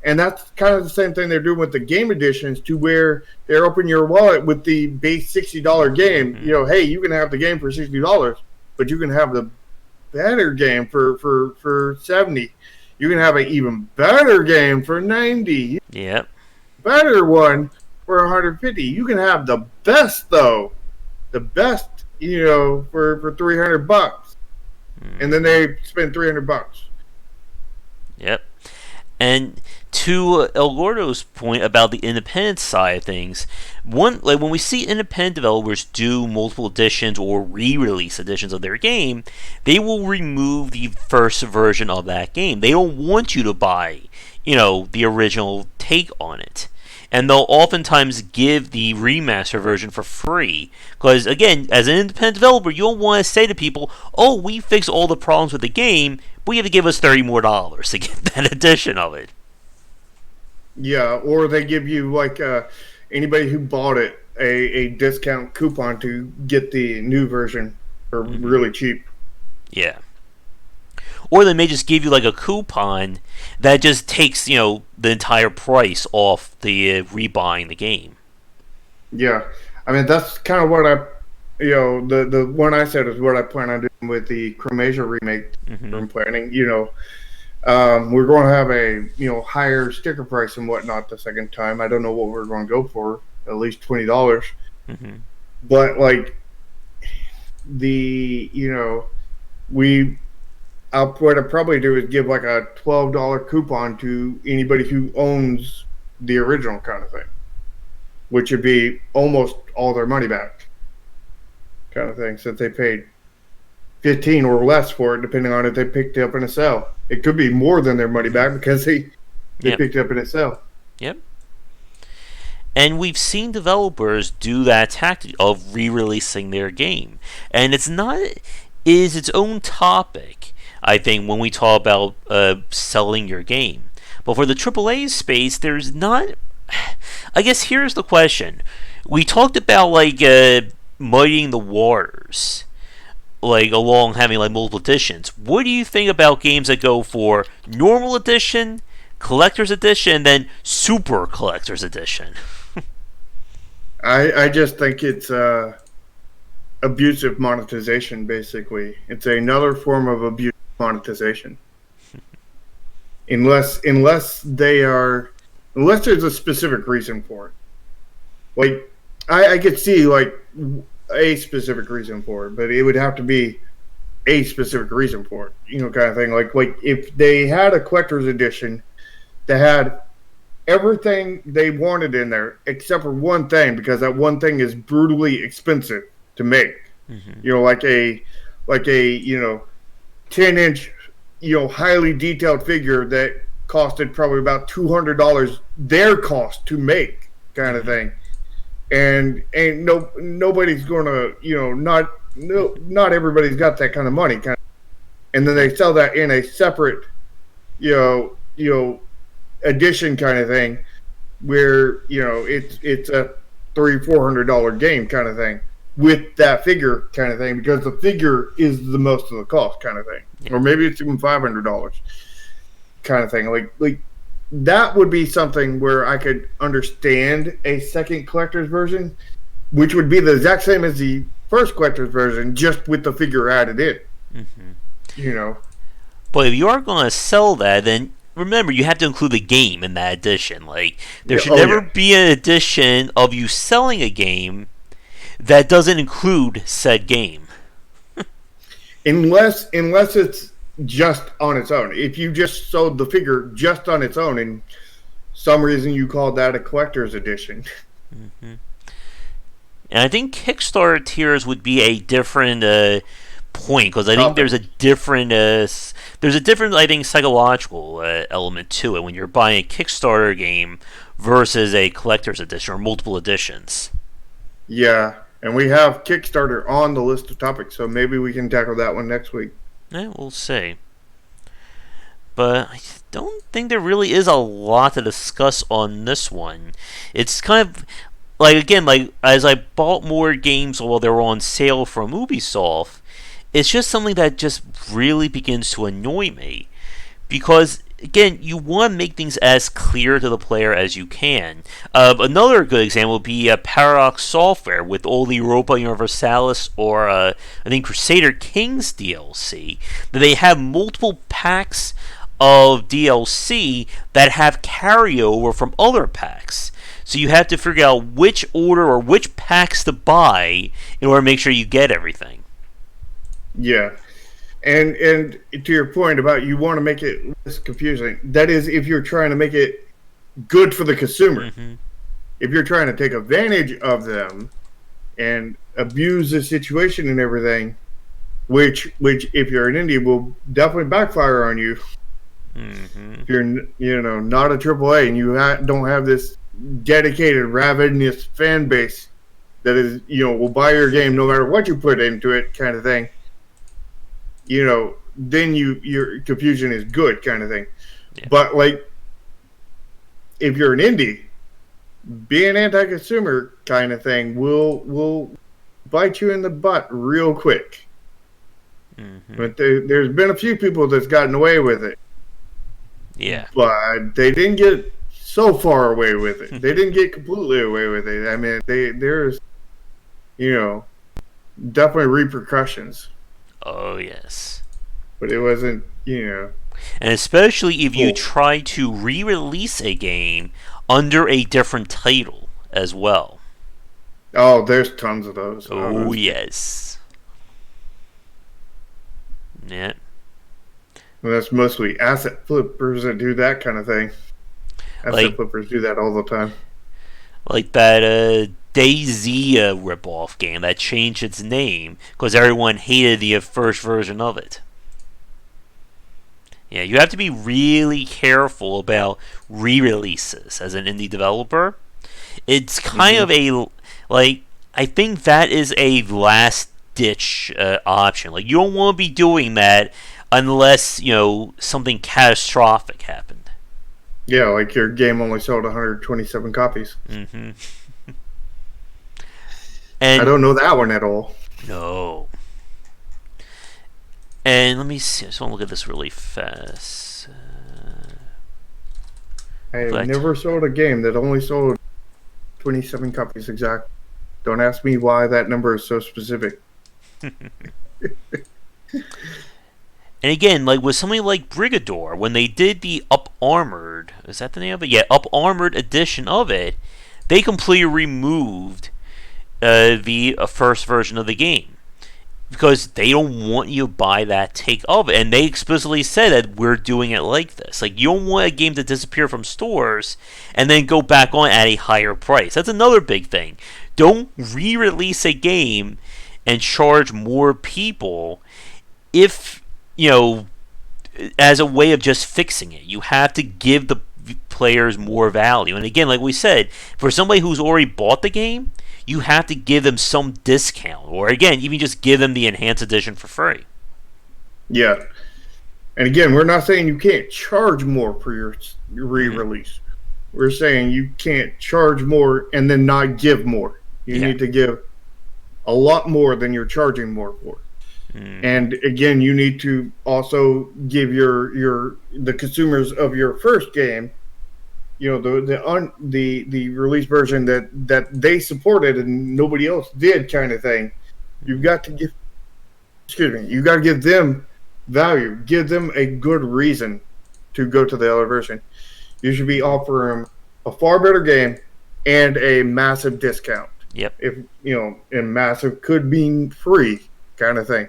And that's kind of the same thing they're doing with the game editions, to where they're opening your wallet with the base $60 game. Hey, you can have the game for $60, but you can have the better game for $70. You can have an even better game for $90. Yep. Better one for $150. You can have the best, though. The best, for $300. And then they spend $300. Yep. And to El Gordo's point about the independent side of things, when we see independent developers do multiple editions or re-release editions of their game, they will remove the first version of that game. They don't want you to buy, the original take on it. And they'll oftentimes give the remaster version for free. Because, again, as an independent developer, you don't want to say to people, "Oh, we fixed all the problems with the game, but you have to give us $30 more to get that edition of it." Yeah, or they give you, like, anybody who bought it a discount coupon to get the new version for really cheap. Yeah. Or they may just give you like a coupon that just takes, the entire price off the rebuying the game. Yeah. I mean, that's kind of what the one I said is what I plan on doing with the Chromasia remake I'm planning. We're going to have a, higher sticker price and whatnot the second time. I don't know what we're going to go for, at least $20. But, like, what I'd probably do is give like a $12 coupon to anybody who owns the original, kind of thing, which would be almost all their money back, kind of thing, since they paid $15 or less for it, depending on if they picked it up in a sale. It could be more than their money back because they picked it up in a sale. Yep. And we've seen developers do that tactic of re-releasing their game, and it's its own topic, I think, when we talk about selling your game. But for the AAA space, there's not... I guess here's the question. We talked about, like, muddying the waters, like, along having, like, multiple editions. What do you think about games that go for normal edition, collector's edition, and then super collector's edition? I just think it's... abusive monetization, basically. It's another form of abusive monetization. Unless there's a specific reason for it. Like, I could see, like, a specific reason for it, but it would have to be a specific reason for it, kind of thing. Like if they had a collector's edition that had everything they wanted in there except for one thing, because that one thing is brutally expensive to make. Like a 10-inch, highly detailed figure that costed probably about $200 their cost to make, kind of thing. And nobody's gonna, not everybody's got that kind of money, and then they sell that in a separate, edition, kind of thing, where it's a $300-400 game, kind of thing, with that figure, kind of thing, because the figure is the most of the cost, kind of thing, or maybe it's even $500, kind of thing. Like that would be something where I could understand a second collector's version, which would be the exact same as the first collector's version, just with the figure added in. But if you are going to sell that, then remember, you have to include the game in that edition. Like, there should never be an edition of you selling a game that doesn't include said game. unless it's just on its own. If you just sold the figure just on its own, and some reason you called that a collector's edition. Hmm. And I think Kickstarter tiers would be a different point, because I think Topic. there's a different, I think, psychological element to it when you're buying a Kickstarter game versus a collector's edition or multiple editions. Yeah, and we have Kickstarter on the list of topics, so maybe we can tackle that one next week. We'll see. But I don't think there really is a lot to discuss on this one. It's kind of like, again, like, as I bought more games while they were on sale from Ubisoft, it's just something that just really begins to annoy me, because again, you want to make things as clear to the player as you can. Another good example would be Paradox Software with all the Europa Universalis, or I think Crusader Kings DLC. That they have multiple packs of DLC that have carryover from other packs. So you have to figure out which order or which packs to buy in order to make sure you get everything. Yeah, and to your point about you want to make it less confusing, that is if you're trying to make it good for the consumer. Mm-hmm. If you're trying to take advantage of them and abuse the situation and everything, which if you're an indie will definitely backfire on you. Mm-hmm. If you're not a AAA and you don't have this dedicated ravenous fan base that is will buy your game no matter what you put into it, kind of thing. Then your confusion is good, kind of thing. Yeah. But like, if you're an indie, being anti-consumer kind of thing will bite you in the butt real quick. Mm-hmm. But there's been a few people that's gotten away with it. Yeah. But they didn't get so far away with it. They didn't get completely away with it. I mean, there's definitely repercussions. Oh, yes. But it wasn't, And especially if you try to re-release a game under a different title as well. Oh, there's tons of those. Oh, yes. Yeah. Well, that's mostly asset flippers that do that kind of thing. Asset flippers do that all the time. Like that DayZ ripoff game that changed its name because everyone hated the first version of it. Yeah, you have to be really careful about re-releases as an indie developer. It's kind of I think that is a last-ditch option. Like, you don't want to be doing that unless, something catastrophic happened. Yeah, like your game only sold 127 copies. Mm-hmm. And I don't know that one at all. No. And let me see. I just want to look at this really fast. I have never sold a game that only sold 27 copies exactly. Don't ask me why that number is so specific. And again, like with something like Brigador, when they did the Up Armored, is that the name of it? Yeah, Up Armored edition of it, they completely removed the first version of the game because they don't want you to buy that take of it, and they explicitly said that we're doing it like this. Like, you don't want a game to disappear from stores and then go back on at a higher price. That's another big thing. Don't re-release a game and charge more people if as a way of just fixing it. You have to give the players more value. And again, like we said, for somebody who's already bought the game, you have to give them some discount, or again, even just give them the enhanced edition for free. Yeah. And again, we're not saying you can't charge more for your re-release. Mm-hmm. We're saying you can't charge more and then not give more. You need to give a lot more than you're charging more for. And again, you need to also give the consumers of your first game, the release version that they supported and nobody else did, kind of thing. You've got to give them value, give them a good reason to go to the other version. You should be offering a far better game and a massive discount. Yep. And massive could mean free, kind of thing.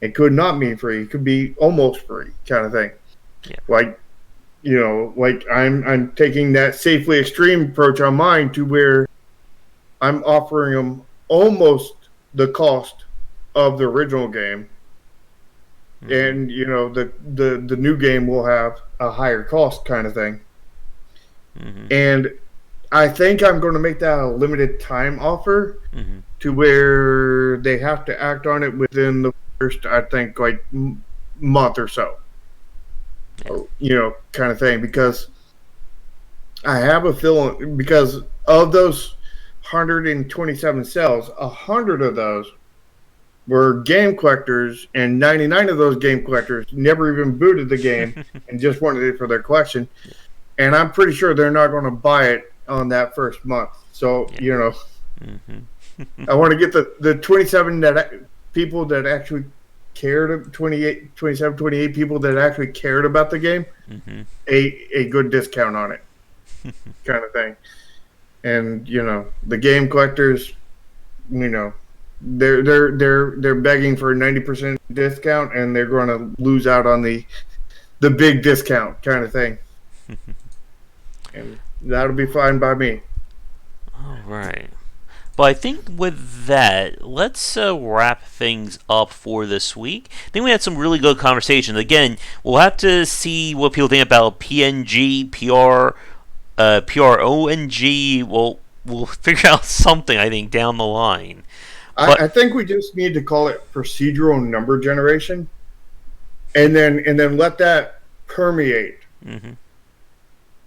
It could not mean free. It could be almost free, kind of thing. Yeah. Like, like I'm taking that safely extreme approach on mine to where I'm offering them almost the cost of the original game, and the new game will have a higher cost kind of thing. And I think I'm going to make that a limited time offer to where they have to act on it within the first, I think, like month or so. Kind of thing, because I have a feeling, because of those 127 cells, 100 of those were game collectors, and 99 of those game collectors never even booted the game and just wanted it for their collection. And I'm pretty sure they're not going to buy it on that first month. So, I want to get the 27 people that actually cared, 27, 28 people that actually cared about the game, a good discount on it, kind of thing. And the game collectors, they're begging for a 90% discount, and they're going to lose out on the big discount kind of thing. And that'll be fine by me. All right. But I think with that, let's wrap things up for this week. I think we had some really good conversations. Again, we'll have to see what people think about PNG, PRONG. We'll figure out something, I think, down the line. I think we just need to call it procedural number generation, and then let that permeate.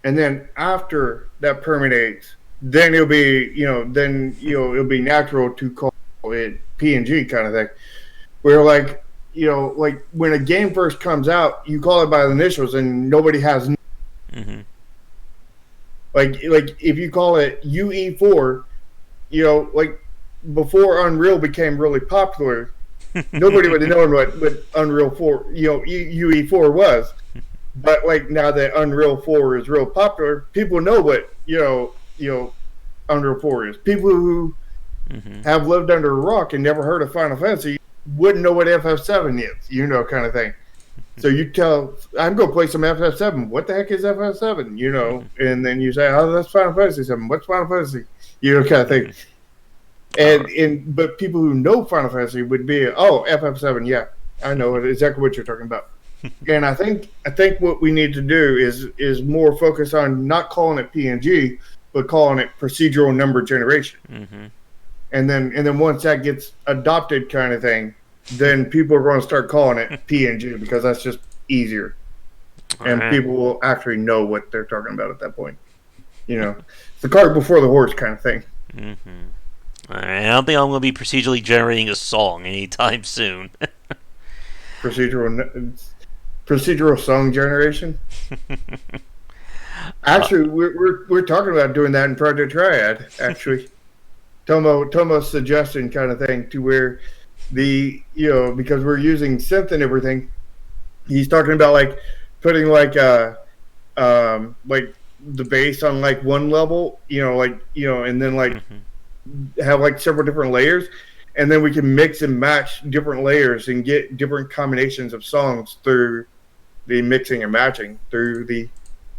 And then after that permeates, then it'll be it'll be natural to call it PNG kind of thing. Where like when a game first comes out, you call it by the initials, and nobody has. Like if you call it UE4, like before Unreal became really popular, nobody would have known what Unreal 4, UE4 was. But like now that Unreal 4 is real popular, people know what Unreal 4 is. People who have lived under a rock and never heard of Final Fantasy wouldn't know what FF7 is, kind of thing. So you tell, I'm going to play some FF7. What the heck is FF7? And then you say, oh, that's Final Fantasy 7. What's Final Fantasy? Kind of thing. But people who know Final Fantasy would be, oh, FF7, yeah, I know exactly what you're talking about. And I think what we need to do is more focus on not calling it PNG, but calling it procedural number generation. And then once that gets adopted, kind of thing, then people are going to start calling it PNG, because that's just easier, and people will actually know what they're talking about at that point. It's the cart before the horse kind of thing. All right, I don't think I'm going to be procedurally generating a song anytime soon. Procedural song generation. Actually, we're talking about doing that in Project Triad. Actually, Tomo's suggestion kind of thing, to where because we're using synth and everything, he's talking about like putting like like the bass on like one level, and then like have like several different layers, and then we can mix and match different layers and get different combinations of songs through the mixing and matching through the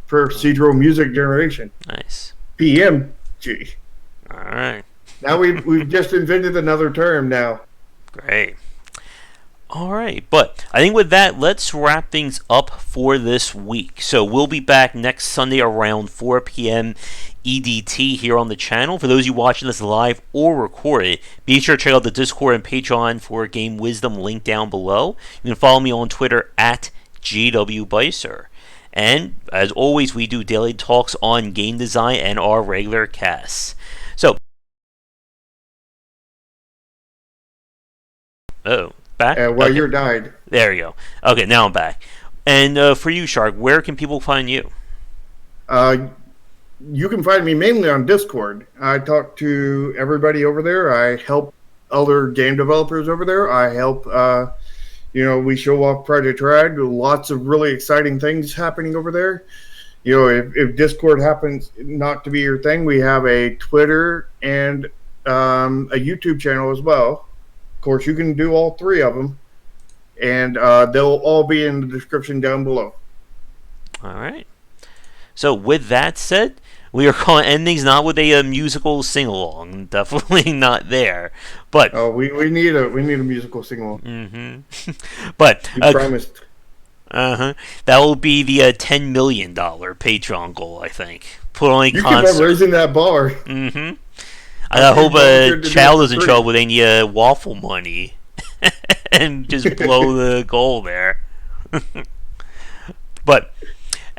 procedural music generation. Nice. PMG. All right. Now we've just invented another term now. Great. All right, but I think with that, let's wrap things up for this week. So we'll be back next Sunday around 4 p.m. EDT here on the channel. For those of you watching this live or recorded, be sure to check out the Discord and Patreon for Game Wisdom, link down below. You can follow me on Twitter at GWBicer. And as always, we do daily talks on game design and our regular casts. So, back? You died. There you go. Okay, now I'm back. And for you, Shark, where can people find you? You can find me mainly on Discord. I talk to everybody over there. I help other game developers over there. I help, we show off Project Triad. Lots of really exciting things happening over there. If Discord happens not to be your thing, we have a Twitter and a YouTube channel as well. Of course, you can do all three of them, and they'll all be in the description down below. All right. So with that said, we are calling endings not with a musical sing along. Definitely not there. But Oh, we need a musical sing-along. but You promised. that will be the $10 million Patreon goal. I think. Put on a You keep on concert. raising that bar. I hope a volunteered to do child it for doesn't free. show up with any waffle money and just blow the goal there. But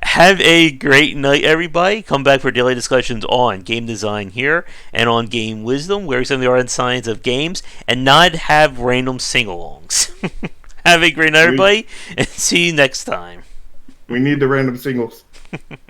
have a great night, everybody. Come back for daily discussions on game design here and on game wisdom, where some of the art and science of games, and not have random sing-alongs. Have a great night, everybody, and see you next time. We need the random singles.